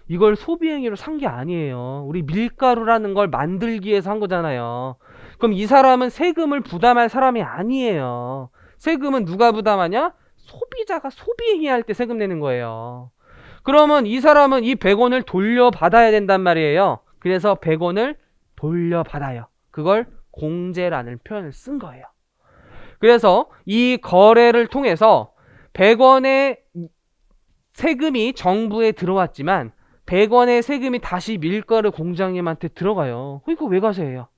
이걸 소비행위로 산 게 아니에요. 우리 밀가루라는 걸 만들기 위해서 한 거잖아요. 그럼 이 사람은 세금을 부담할 사람이 아니에요. 세금은 누가 부담하냐? 소비자가 소비행위할 때 세금 내는 거예요. 그러면 이 사람은 이 100원을 돌려받아야 된단 말이에요. 그래서 100원을 돌려받아요. 그걸 공제라는 표현을 쓴 거예요. 그래서 이 거래를 통해서 100원의 세금이 정부에 들어왔지만 100원의 세금이 다시 밀가루 공장님한테 들어가요. 이거 왜 가세요?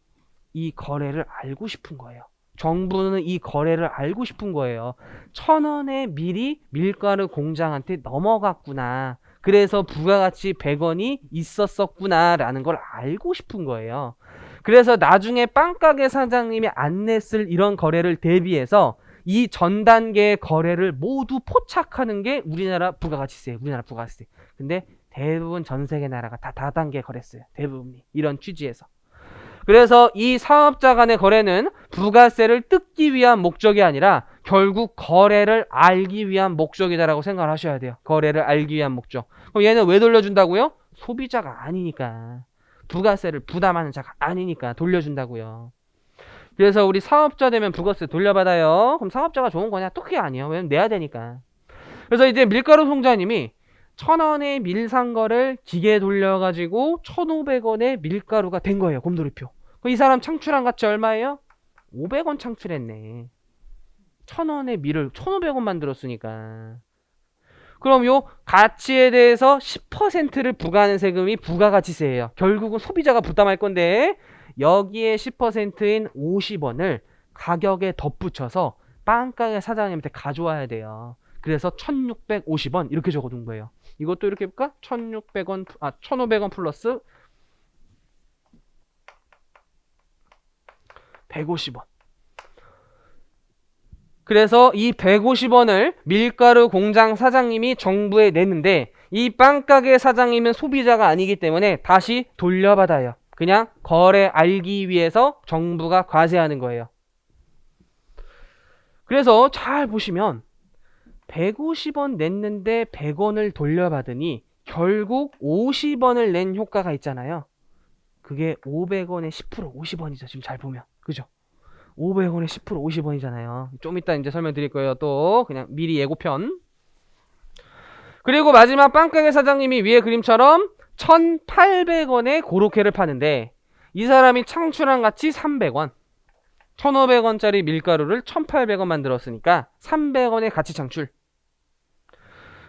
이 거래를 알고 싶은 거예요. 정부는 이 거래를 알고 싶은 거예요. 1,000원의 밀이 밀가루 공장한테 넘어갔구나. 그래서 부가가치 100원이 있었었구나 라는 걸 알고 싶은 거예요. 그래서 나중에 빵가게 사장님이 안 냈을 이런 거래를 대비해서 이 전 단계의 거래를 모두 포착하는 게 우리나라 부가가치세, 우리나라 부가가치세. 근데 대부분 전 세계 나라가 다 다단계 거래세요. 대부분이. 이런 취지에서. 그래서 이 사업자 간의 거래는 부가세를 뜯기 위한 목적이 아니라 결국 거래를 알기 위한 목적이다라고 생각을 하셔야 돼요. 거래를 알기 위한 목적. 그럼 얘는 왜 돌려준다고요? 소비자가 아니니까. 부가세를 부담하는 자가 아니니까 돌려준다고요. 그래서 우리 사업자 되면 부가세 돌려받아요. 그럼 사업자가 좋은 거냐? 또 그게 아니에요. 왜냐면 내야 되니까. 그래서 이제 밀가루 송자님이 1,000원의 밀 산 거를 기계 돌려가지고 1,500원의 밀가루가 된 거예요. 곰돌이표. 이 사람 창출한 가치 얼마예요? 500원 창출했네. 1,000원의 밀을 1,500원 만들었으니까. 그럼 요 가치에 대해서 10%를 부과하는 세금이 부가가치세예요. 결국은 소비자가 부담할 건데 여기에 10%인 50원을 가격에 덧붙여서 빵가게 사장님한테 가져와야 돼요. 그래서 1,650원 이렇게 적어둔 거예요. 이것도 이렇게 해볼까? 1,600원, 1,500원 플러스 150원. 그래서 이 150원을 밀가루 공장 사장님이 정부에 내는데 이 빵가게 사장님은 소비자가 아니기 때문에 다시 돌려받아요. 그냥 거래 알기 위해서 정부가 과세하는 거예요. 그래서 잘 보시면 150원 냈는데 100원을 돌려받으니 결국 50원을 낸 효과가 있잖아요. 그게 500원의 10% 50원이죠. 지금 잘 보면. 그죠? 500원에 10% 50원이잖아요. 좀 이따 이제 설명드릴 거예요. 또 그냥 미리 예고편. 그리고 마지막 빵가게 사장님이 위에 그림처럼 1,800원에 고로케를 파는데 이 사람이 창출한 가치 300원. 1,500원짜리 밀가루를 1,800원 만들었으니까 300원의 가치 창출.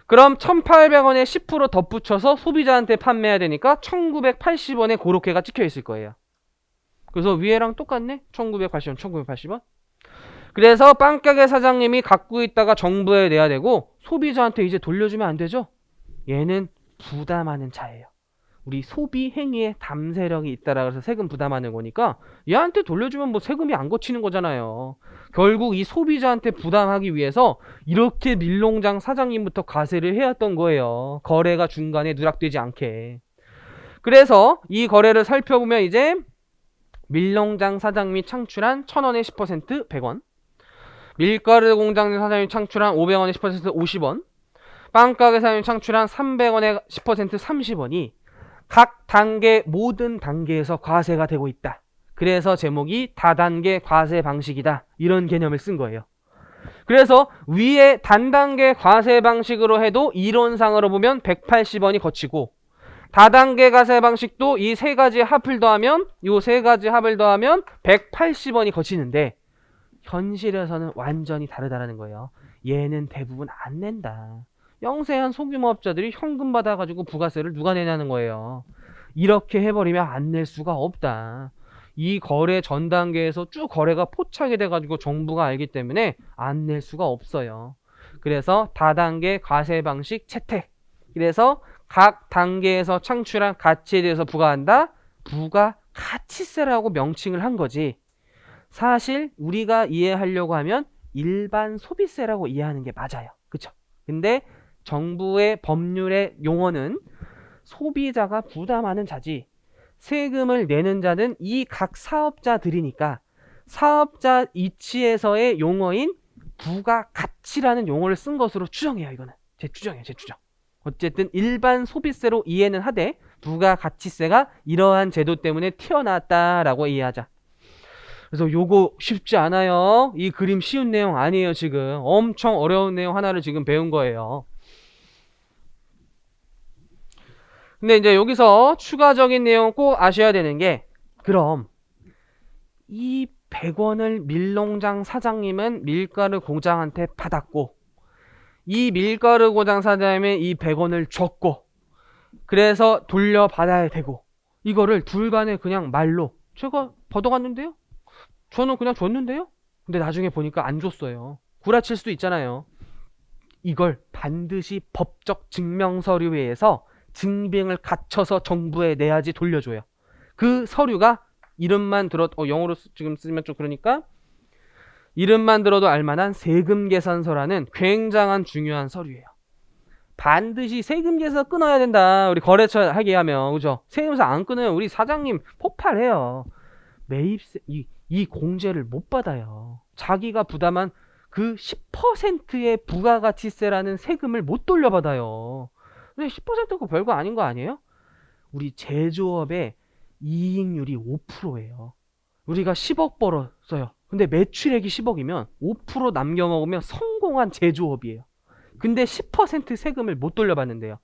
그럼 1,800원에 10% 덧붙여서 소비자한테 판매해야 되니까 1,980원의 고로케가 찍혀 있을 거예요. 그래서 위에랑 똑같네? 1,980원, 1,980원? 그래서 빵가게 사장님이 갖고 있다가 정부에 내야 되고 소비자한테 이제 돌려주면 안 되죠? 얘는 부담하는 자예요. 우리 소비 행위에 담세력이 있다라 해서 세금 부담하는 거니까 얘한테 돌려주면 뭐 세금이 안 거치는 거잖아요. 결국 이 소비자한테 부담하기 위해서 이렇게 밀농장 사장님부터 과세를 해왔던 거예요. 거래가 중간에 누락되지 않게. 그래서 이 거래를 살펴보면 이제 밀농장 사장님이 창출한 1,000원의 10% 100원, 밀가루 공장 사장님이 창출한 500원의 10% 50원, 빵가게 사장님이 창출한 300원의 10% 30원이 각 단계 모든 단계에서 과세가 되고 있다. 그래서 제목이 다단계 과세 방식이다. 이런 개념을 쓴 거예요. 그래서 위에 단단계 과세 방식으로 해도 이론상으로 보면 180원이 거치고 다단계 과세 방식도 이 세 가지 합을 더하면 이 세 가지 합을 더하면 180원이 거치는데 현실에서는 완전히 다르다라는 거예요. 얘는 대부분 안 낸다. 영세한 소규모업자들이 현금 받아가지고 부가세를 누가 내냐는 거예요. 이렇게 해버리면 안 낼 수가 없다. 이 거래 전 단계에서 쭉 거래가 포착이 돼가지고 정부가 알기 때문에 안 낼 수가 없어요. 그래서 다단계 과세 방식 채택. 그래서 각 단계에서 창출한 가치에 대해서 부과한다. 부가가치세라고 명칭을 한 거지. 사실 우리가 이해하려고 하면 일반 소비세라고 이해하는 게 맞아요. 그쵸? 근데 정부의 법률의 용어는 소비자가 부담하는 자지 세금을 내는 자는 이 각 사업자들이니까 사업자 이치에서의 용어인 부가가치라는 용어를 쓴 것으로 추정해요. 이거는 제 추정이에요. 제 추정. 어쨌든 일반 소비세로 이해는 하되 부가가치세가 이러한 제도 때문에 튀어나왔다라고 이해하자. 그래서 요거 쉽지 않아요. 이 그림 쉬운 내용 아니에요. 지금 엄청 어려운 내용 하나를 지금 배운 거예요. 근데 이제 여기서 추가적인 내용 꼭 아셔야 되는 게, 그럼 이 100원을 밀농장 사장님은 밀가루 공장한테 받았고, 이 밀가루 공장 사장님은 이 100원을 줬고, 그래서 돌려받아야 되고, 이거를 둘 간에 그냥 말로 제가 받아갔는데요? 저는 그냥 줬는데요? 근데 나중에 보니까 안 줬어요. 구라칠 수도 있잖아요. 이걸 반드시 법적 증명서류에서 증빙을 갖춰서 정부에 내야지 돌려줘요. 그 서류가 이름만 영어로 지금 쓰면 좀 그러니까, 이름만 들어도 알만한 세금계산서라는 굉장한 중요한 서류예요. 반드시 세금계산 끊어야 된다. 우리 거래처 하게 하면, 그죠? 세금서 안 끊으면 우리 사장님 폭발해요. 매입세, 이 공제를 못 받아요. 자기가 부담한 그 10%의 부가가치세라는 세금을 못 돌려받아요. 근데 10%가 별거 아닌 거 아니에요? 우리 제조업의 이익률이 5%예요. 우리가 10억 벌었어요. 근데 매출액이 10억이면 5% 남겨먹으면 성공한 제조업이에요. 근데 10% 세금을 못 돌려받는데요.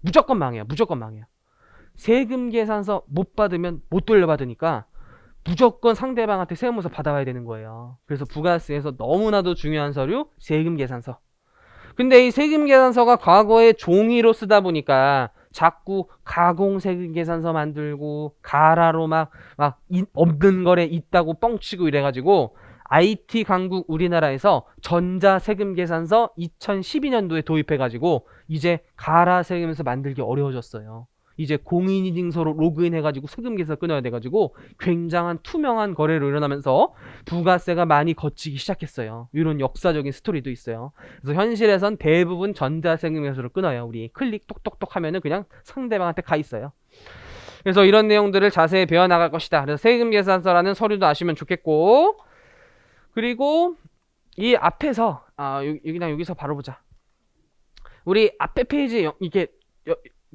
무조건 망해요. 무조건 망해요. 세금 계산서 못 받으면 못 돌려받으니까 무조건 상대방한테 세무서 받아와야 되는 거예요. 그래서 부가세에서 너무나도 중요한 서류, 세금 계산서. 근데 이 세금 계산서가 과거에 종이로 쓰다 보니까 자꾸 가공 세금 계산서 만들고 가라로 막 없는 거래 있다고 뻥치고 이래가지고 IT 강국 우리나라에서 전자 세금 계산서 2012년도에 도입해가지고 이제 가라 세금에서 만들기 어려워졌어요. 이제 공인인증서로 로그인해가지고 세금 계산 끊어야 돼가지고 굉장한 투명한 거래로 일어나면서 부가세가 많이 걷히기 시작했어요. 이런 역사적인 스토리도 있어요. 그래서 현실에선 대부분 전자세금 계산서를 끊어요. 우리 클릭 똑똑똑 하면은 그냥 상대방한테 가 있어요. 그래서 이런 내용들을 자세히 배워나갈 것이다. 그래서 세금 계산서라는 서류도 아시면 좋겠고, 그리고 이 앞에서 여기서 바로 보자. 우리 앞에 페이지 이게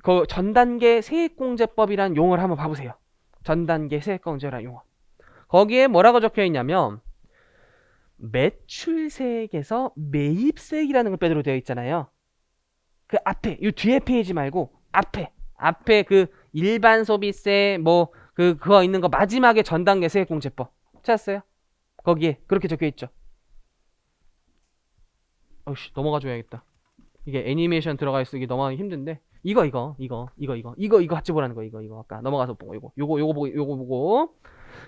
그 전단계 세액공제법이라는 용어를 한번 봐보세요. 전단계 세액공제라는 용어. 거기에 뭐라고 적혀 있냐면 매출세액에서 매입세액이라는 걸 빼도록 되어 있잖아요. 그 앞에 이 뒤에 페이지 말고 앞에 그 일반 소비세 그거 있는 거 마지막에 전단계 세액공제법 찾았어요? 거기에 그렇게 적혀 있죠. 어씨 넘어가 줘야겠다. 이게 애니메이션 들어가 있으기 너무 힘든데. 이거 같이 보라는 거. 이거 아까 넘어가서 보고 요거 보고.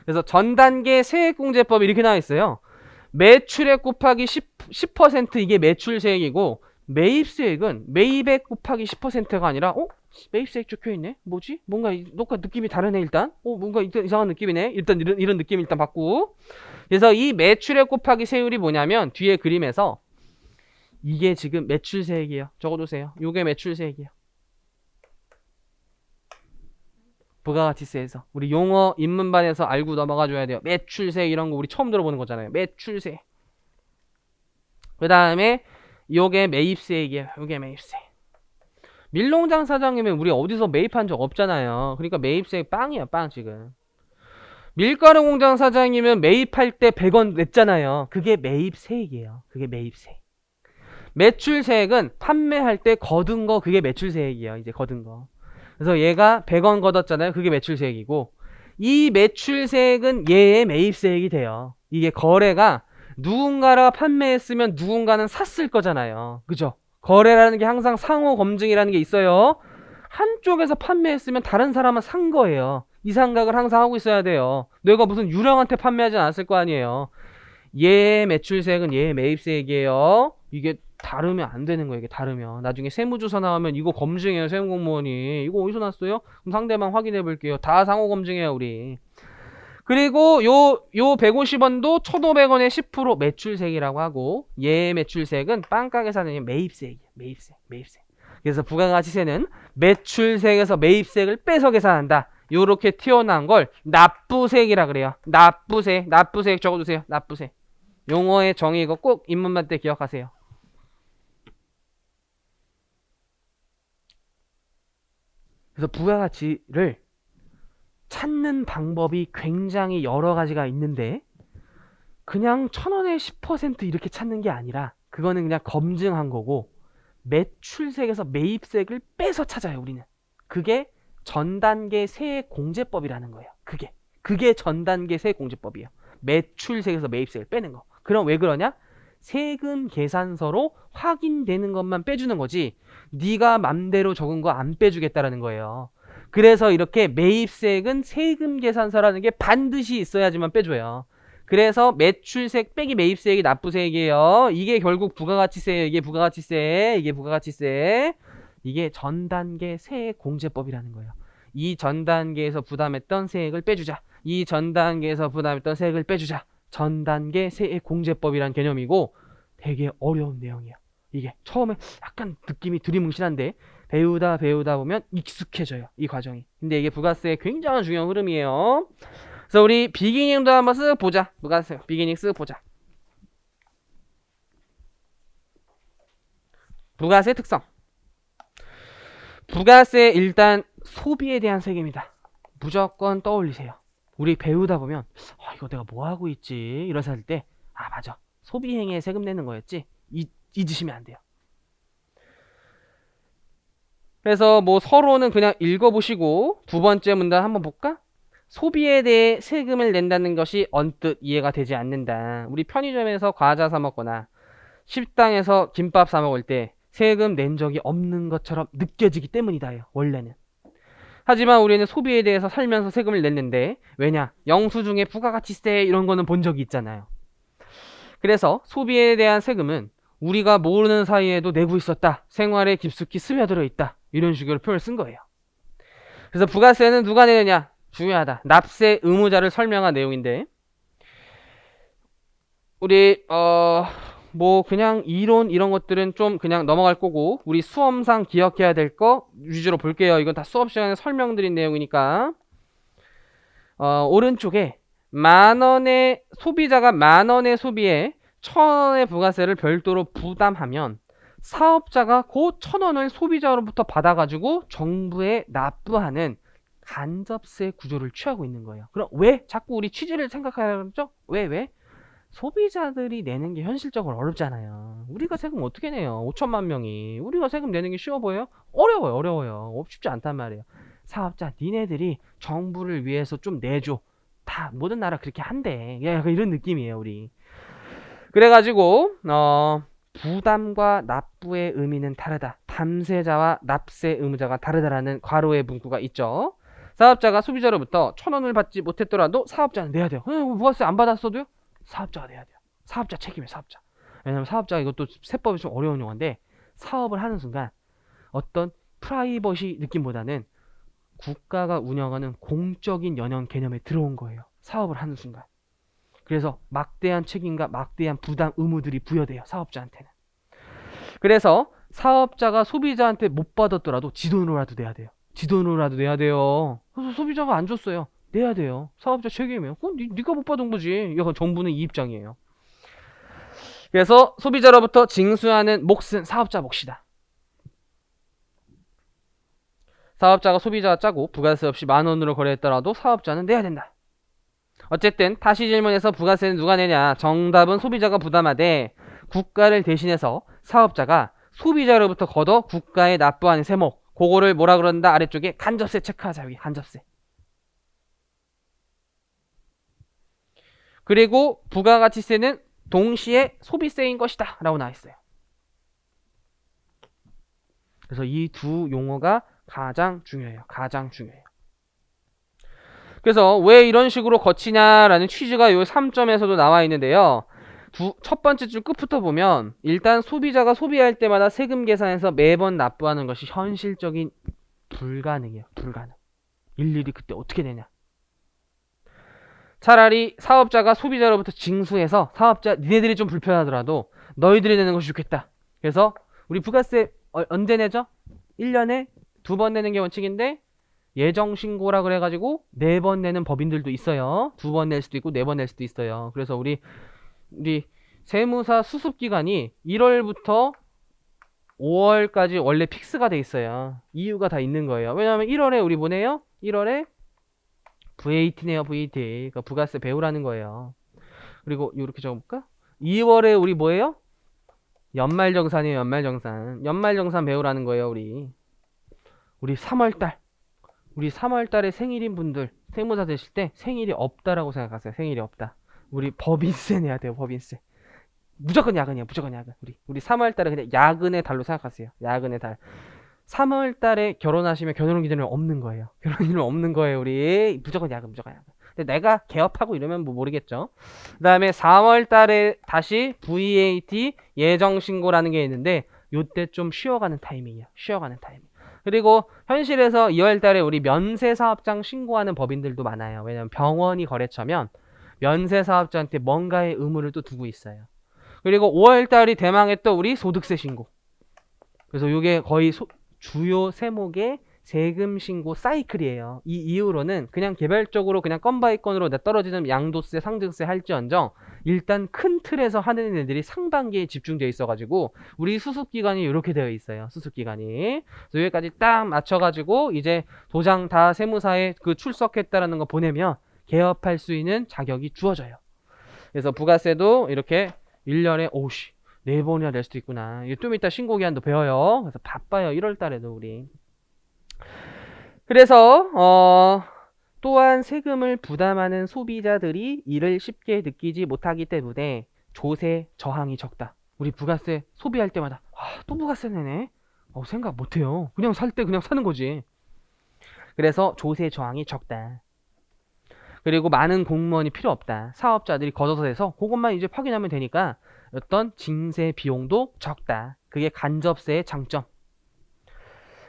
그래서 전단계 세액공제법이 이렇게 나와 있어요. 매출액 곱하기 10% 이게 매출세액이고, 매입세액은 매입액 곱하기 10%가 아니라 매입세액 적혀있네? 뭐지? 뭔가 느낌이 다르네. 일단 뭔가 이상한 느낌이네. 일단 이런 느낌 일단 받고. 그래서 이 매출액 곱하기 세율이 뭐냐면 뒤에 그림에서 이게 지금 매출세액이에요. 적어두세요. 요게 매출세액이에요. 부가가치세에서 우리 용어 입문반에서 알고 넘어가 줘야 돼요. 매출세 이런 거 우리 처음 들어보는 거잖아요. 매출세. 그 다음에 요게 매입세액이에요. 요게 매입세. 밀농장 사장님은 우리 어디서 매입한 적 없잖아요. 그러니까 매입세액 빵이야, 빵 지금. 밀가루 공장 사장님은 매입할 때 100원 냈잖아요. 그게 매입세액이에요. 그게 매입세. 매출세액은 판매할 때 거둔 거, 그게 매출세액이에요. 이제 거둔 거. 그래서 얘가 100원 걷었잖아요. 그게 매출세액이고, 이 매출세액은 얘의 매입세액이 돼요. 이게 거래가 누군가가 판매했으면 누군가는 샀을 거잖아요. 그죠? 거래라는 게 항상 상호 검증이라는 게 있어요. 한쪽에서 판매했으면 다른 사람은 산 거예요. 이 생각을 항상 하고 있어야 돼요. 내가 무슨 유령한테 판매하지 않았을 거 아니에요. 얘의 매출세액은 얘의 매입세액이에요. 이게 다르면 안 되는 거예요. 이게 다르면 나중에 세무조사 나오면 이거 검증해요. 세무공무원이 이거 어디서 났어요? 그럼 상대방 확인해 볼게요. 다 상호 검증해요 우리. 그리고 요 150원도 1,500원의 10% 매출세액이라고 하고, 얘 매출세액은 빵가게 사는 매입세액이에요. 매입세. 그래서 부가가치세는 매출세액에서 매입세액을 빼서 계산한다. 요렇게 튀어나온 걸 납부세액이라 그래요. 납부세액 적어두세요. 납부세. 용어의 정의 이거 꼭 입문반 때 기억하세요. 그래서 부가가치를 찾는 방법이 굉장히 여러 가지가 있는데, 그냥 1,000원에 10% 이렇게 찾는 게 아니라 그거는 그냥 검증한 거고 매출색에서 매입색을 빼서 찾아요, 우리는. 그게 전단계 세액공제법이라는 거예요. 그게 전단계 세액공제법이에요. 매출색에서 매입색을 빼는 거. 그럼 왜 그러냐? 세금 계산서로 확인되는 것만 빼주는 거지 네가 맘대로 적은 거 안 빼주겠다라는 거예요. 그래서 이렇게 매입색은 세금 계산서라는 게 반드시 있어야지만 빼줘요. 그래서 매출색 빼기 매입색이 납부세액이에요. 이게 결국 부가가치세예요. 이게 부가가치세. 이게 전단계 세액공제법이라는 거예요. 이 전단계에서 부담했던 세액을 빼주자. 이 전단계에서 부담했던 세액을 빼주자. 전단계 세액공제법이란 개념이고 되게 어려운 내용이야. 이게 처음에 약간 느낌이 두리뭉실한데 배우다 보면 익숙해져요. 이 과정이. 근데 이게 부가세의 굉장히 중요한 흐름이에요. 그래서 우리 비기닝도 한번 쓱 보자. 부가세 비기닝 쓱 보자. 부가세 특성. 부가세 일단 소비에 대한 세금이다. 무조건 떠올리세요. 우리 배우다 보면 이거 내가 뭐 하고 있지? 이런 생각 들 때 맞아. 소비 행위에 세금 내는 거였지. 잊으시면 안 돼요. 그래서 뭐 서로는 그냥 읽어보시고 두 번째 문단 한번 볼까? 소비에 대해 세금을 낸다는 것이 언뜻 이해가 되지 않는다. 우리 편의점에서 과자 사 먹거나 식당에서 김밥 사 먹을 때 세금 낸 적이 없는 것처럼 느껴지기 때문이다요. 원래는. 하지만 우리는 소비에 대해서 살면서 세금을 냈는데 왜냐? 영수증에 부가가치세 이런 거는 본 적이 있잖아요. 그래서 소비에 대한 세금은 우리가 모르는 사이에도 내고 있었다. 생활에 깊숙이 스며들어 있다. 이런 식으로 표현을 쓴 거예요. 그래서 부가세는 누가 내느냐? 중요하다. 납세 의무자를 설명한 내용인데 우리 뭐 그냥 이론 이런 것들은 좀 그냥 넘어갈 거고 우리 수험상 기억해야 될 거 위주로 볼게요. 이건 다 수업 시간에 설명드린 내용이니까 오른쪽에 소비자가 10,000원의 소비에 1,000원의 부가세를 별도로 부담하면 사업자가 그 1,000원을 소비자로부터 받아가지고 정부에 납부하는 간접세 구조를 취하고 있는 거예요. 그럼 왜? 자꾸 우리 취지를 생각하죠? 왜? 소비자들이 내는 게 현실적으로 어렵잖아요. 우리가 세금 어떻게 내요? 5천만 명이. 우리가 세금 내는 게 쉬워 보여요? 어려워요. 쉽지 않단 말이에요. 사업자, 니네들이 정부를 위해서 좀 내줘. 다 모든 나라 그렇게 한대. 약간 이런 느낌이에요, 우리. 그래가지고 부담과 납부의 의미는 다르다. 담세자와 납세 의무자가 다르다라는 괄호의 문구가 있죠. 사업자가 소비자로부터 1,000원을 받지 못했더라도 사업자는 내야 돼요. 부가세 안 받았어도요? 사업자가 내야 돼요. 사업자 책임이에요, 사업자. 왜냐면 사업자가 이것도 세법이 좀 어려운 용어인데 사업을 하는 순간 어떤 프라이버시 느낌보다는 국가가 운영하는 공적인 연연 개념에 들어온 거예요. 사업을 하는 순간. 그래서 막대한 책임과 막대한 부담 의무들이 부여돼요, 사업자한테는. 그래서 사업자가 소비자한테 못 받았더라도 지 돈으로라도 내야 돼요. 그래서 소비자가 안 줬어요. 내야 돼요. 사업자 책임이에요. 그건 네가 못 받은 거지. 이건 정부는 이 입장이에요. 그래서 소비자로부터 징수하는 몫은 사업자 몫이다. 사업자가 소비자와 짜고 부가세 없이 10,000원으로 거래했더라도 사업자는 내야 된다. 어쨌든 다시 질문해서 부가세는 누가 내냐? 정답은 소비자가 부담하되 국가를 대신해서 사업자가 소비자로부터 걷어 국가에 납부하는 세목. 그거를 뭐라 그런다? 아래쪽에 간접세 체크하자. 여기 간접세. 그리고 부가가치세는 동시에 소비세인 것이다 라고 나와있어요. 그래서 이 두 용어가 가장 중요해요. 그래서 왜 이런 식으로 거치냐라는 취지가 이 3점에서도 나와 있는데요. 첫 번째 줄 끝부터 보면 일단 소비자가 소비할 때마다 세금 계산해서 매번 납부하는 것이 현실적인 불가능해요. 일일이 그때 어떻게 내냐. 차라리 사업자가 소비자로부터 징수해서 사업자 니네들이 좀 불편하더라도 너희들이 내는 것이 좋겠다. 그래서 우리 부가세 언제 내죠? 1년에 2번 내는 게 원칙인데 예정신고라 그래가지고 4번 내는 법인들도 있어요. 2번 낼 수도 있고 4번 낼 수도 있어요. 그래서 우리 세무사 수습기간이 1월부터 5월까지 원래 픽스가 돼 있어요. 이유가 다 있는 거예요. 왜냐하면 1월에 우리 뭐네요? 1월에 VAT 내요, VAT. 그러니까 부가세 배우라는 거예요. 그리고 이렇게 적어볼까? 2월에 우리 뭐예요? 연말정산이에요. 연말정산. 연말정산 배우라는 거예요. 우리 3월달. 우리 3월달에 생일인 분들 세무사 되실 때 생일이 없다라고 생각하세요. 생일이 없다. 우리 법인세 내야 돼요. 법인세. 무조건 야근이야. 무조건 야근. 우리 3월달에 그냥 야근의 달로 생각하세요. 야근의 달. 3월달에 결혼하시면 결혼기준은 없는 거예요. 결혼기준은 없는 거예요. 우리 무조건 야근. 무조건 야근. 근데 내가 개업하고 이러면 뭐 모르겠죠. 그 다음에 4월달에 다시 VAT 예정신고라는 게 있는데 요때 좀 쉬어가는 타이밍이야. 쉬어가는 타이밍. 그리고 현실에서 2월달에 우리 면세사업장 신고하는 법인들도 많아요. 왜냐면 병원이 거래처면 면세사업자한테 뭔가의 의무를 또 두고 있어요. 그리고 5월달이 대망했던 우리 소득세 신고. 그래서 이게 거의 주요 세목의 세금 신고 사이클이에요. 이 이후로는 그냥 개별적으로 그냥 건바이 건으로 떨어지는 양도세, 상증세 할지언정 일단 큰 틀에서 하는 애들이 상반기에 집중되어 있어가지고 우리 수습기간이 이렇게 되어 있어요. 수습기간이. 그래서 여기까지 딱 맞춰가지고 이제 도장 다 세무사에 그 출석했다라는 거 보내면 개업할 수 있는 자격이 주어져요. 그래서 부가세도 이렇게 1년에 오우씨 4번이나 낼 수도 있구나. 좀 이따 신고기한도 배워요. 그래서 바빠요. 1월 달에도 우리. 그래서 또한 세금을 부담하는 소비자들이 이를 쉽게 느끼지 못하기 때문에 조세 저항이 적다. 우리 부가세 소비할 때마다 또 부가세 내네. 생각 못해요. 그냥 살 때 그냥 사는 거지. 그래서 조세 저항이 적다. 그리고 많은 공무원이 필요 없다. 사업자들이 걷어서 해서 그것만 이제 확인하면 되니까 어떤 징세 비용도 적다. 그게 간접세의 장점.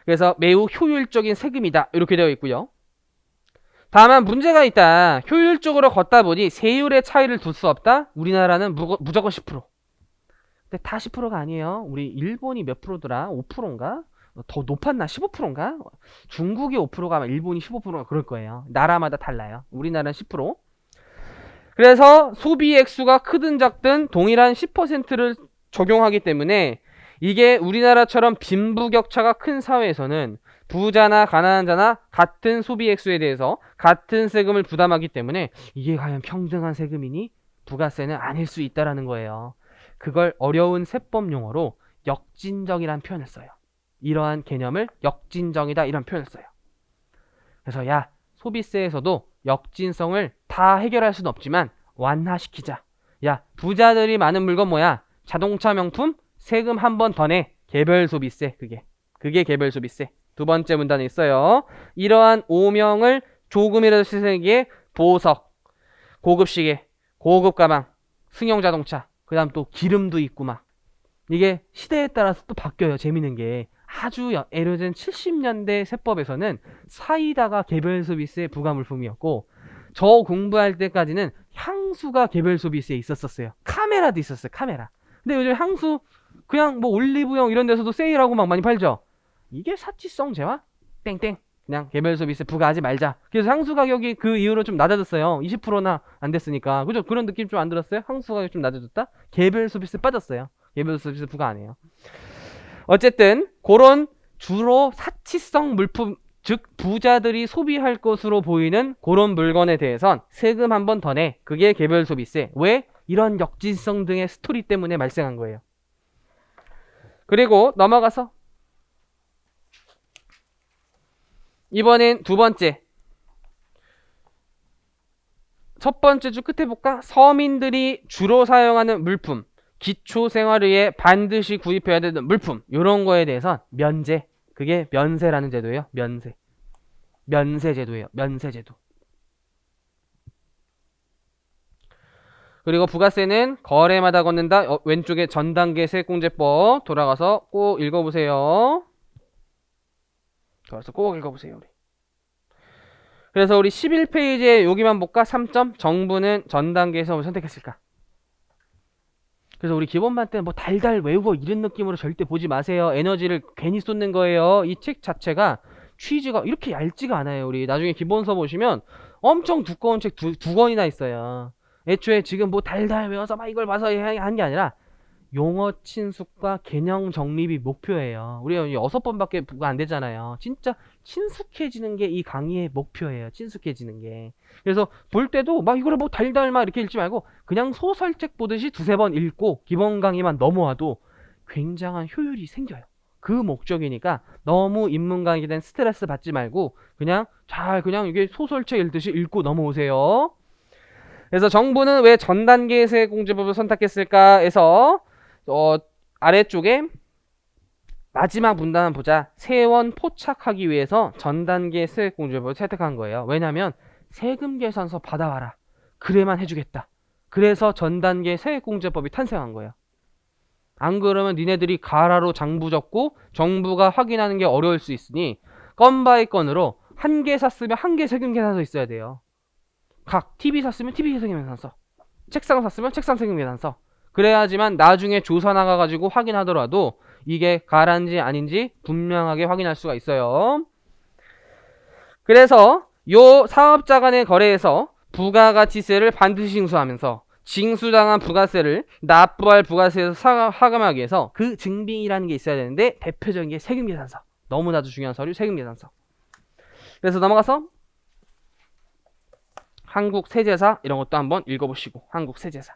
그래서 매우 효율적인 세금이다. 이렇게 되어 있고요. 다만 문제가 있다. 효율적으로 걷다 보니 세율의 차이를 둘 수 없다. 우리나라는 무조건 10%. 근데 다 10%가 아니에요. 우리 일본이 몇 프로더라? 5%인가? 더 높았나? 15%인가? 중국이 5%가 아마 일본이 15%가 그럴 거예요. 나라마다 달라요. 우리나라는 10%. 그래서 소비 액수가 크든 작든 동일한 10%를 적용하기 때문에 이게 우리나라처럼 빈부격차가 큰 사회에서는 부자나 가난한 자나 같은 소비 액수에 대해서 같은 세금을 부담하기 때문에 이게 과연 평등한 세금이니? 부가세는 아닐 수 있다라는 거예요. 그걸 어려운 세법 용어로 역진정이란 표현을 써요. 이러한 개념을 역진정이다 이런 표현을 써요. 그래서 소비세에서도 역진성을 다 해결할 수는 없지만 완화시키자. 부자들이 많은 물건 뭐야? 자동차 명품 세금 한 번 더 내. 개별 소비세. 그게 개별 소비세. 두 번째 문단에 있어요. 이러한 오명을 조금이라도 씻기에 보석, 고급 시계, 고급 가방, 승용 자동차, 그 다음 또 기름도 있고 막. 이게 시대에 따라서 또 바뀌어요. 재밌는 게. 아주 예를 든 70년대 세법에서는 사이다가 개별 소비세 부과 물품이었고 저 공부할 때까지는 향수가 개별 소비세에 있었어요. 카메라도 있었어요. 카메라. 근데 요즘 향수 그냥 뭐 올리브영 이런 데서도 세일하고 막 많이 팔죠. 이게 사치성 재화? 땡땡. 그냥 개별 소비세 부과하지 말자. 그래서 향수 가격이 그 이후로 좀 낮아졌어요. 20%나 안 됐으니까. 그죠? 그런 느낌 좀 안 들었어요? 향수 가격이 좀 낮아졌다? 개별 소비세 빠졌어요. 개별 소비세 부과 안 해요. 어쨌든 그런 주로 사치성 물품, 즉 부자들이 소비할 것으로 보이는 그런 물건에 대해선 세금 한 번 더 내. 그게 개별 소비세. 왜? 이런 역진성 등의 스토리 때문에 발생한 거예요. 그리고 넘어가서 이번엔 두 번째. 첫 번째 줄 끝에 볼까? 서민들이 주로 사용하는 물품, 기초생활의에 반드시 구입해야 되는 물품, 이런 거에 대해서 면제. 그게 면세라는 제도예요. 면세제도예요. 면세제도. 그리고 부가세는 거래마다 걷는다. 왼쪽에 전단계 세액공제법 돌아가서 꼭 읽어보세요. 돌아가서 꼭 읽어보세요. 우리. 그래서 우리 11페이지에 여기만 볼까? 3점. 정부는 전 단계에서 뭘 선택했을까? 그래서 우리 기본반 때는 뭐 달달 외우고 이런 느낌으로 절대 보지 마세요. 에너지를 괜히 쏟는 거예요. 이 책 자체가 취지가 이렇게 얇지가 않아요. 우리 나중에 기본서 보시면 엄청 두꺼운 책 두 권이나 있어요. 애초에 지금 뭐 달달 외워서 막 이걸 봐서 한 게 아니라 용어 친숙과 개념 정립이 목표예요. 우리가 6번밖에 안 되잖아요. 진짜 친숙해지는 게 이 강의의 목표예요. 친숙해지는 게. 그래서 볼 때도 막 이거를 뭐 달달 막 이렇게 읽지 말고 그냥 소설책 보듯이 두세 번 읽고 기본 강의만 넘어와도 굉장한 효율이 생겨요. 그 목적이니까 너무 인문 강의에 대한 스트레스 받지 말고 그냥 잘 그냥 이게 소설책 읽듯이 읽고 넘어오세요. 그래서 정부는 왜 전 단계의 세액공제법을 선택했을까 해서 아래쪽에 마지막 문단을 보자. 세원 포착하기 위해서 전 단계 세액공제법을 채택한 거예요. 왜냐면 세금 계산서 받아와라. 그래만 해주겠다. 그래서 전 단계 세액공제법이 탄생한 거예요. 안 그러면 니네들이 가라로 장부 적고 정부가 확인하는 게 어려울 수 있으니 건 바이 건으로 한 개 샀으면 한 개 세금 계산서 있어야 돼요. 각 TV 샀으면 TV 세금 계산서, 책상 샀으면 책상 세금 계산서. 그래야지만 나중에 조사 나가가지고 확인하더라도 이게 가라인지 아닌지 분명하게 확인할 수가 있어요. 그래서 요 사업자 간의 거래에서 부가가치세를 반드시 징수하면서 징수당한 부가세를 납부할 부가세에서 하감하기 위해서 그 증빙이라는 게 있어야 되는데 대표적인 게 세금계산서. 너무나도 중요한 서류 세금계산서. 그래서 넘어가서 한국세제사 이런 것도 한번 읽어보시고 한국세제사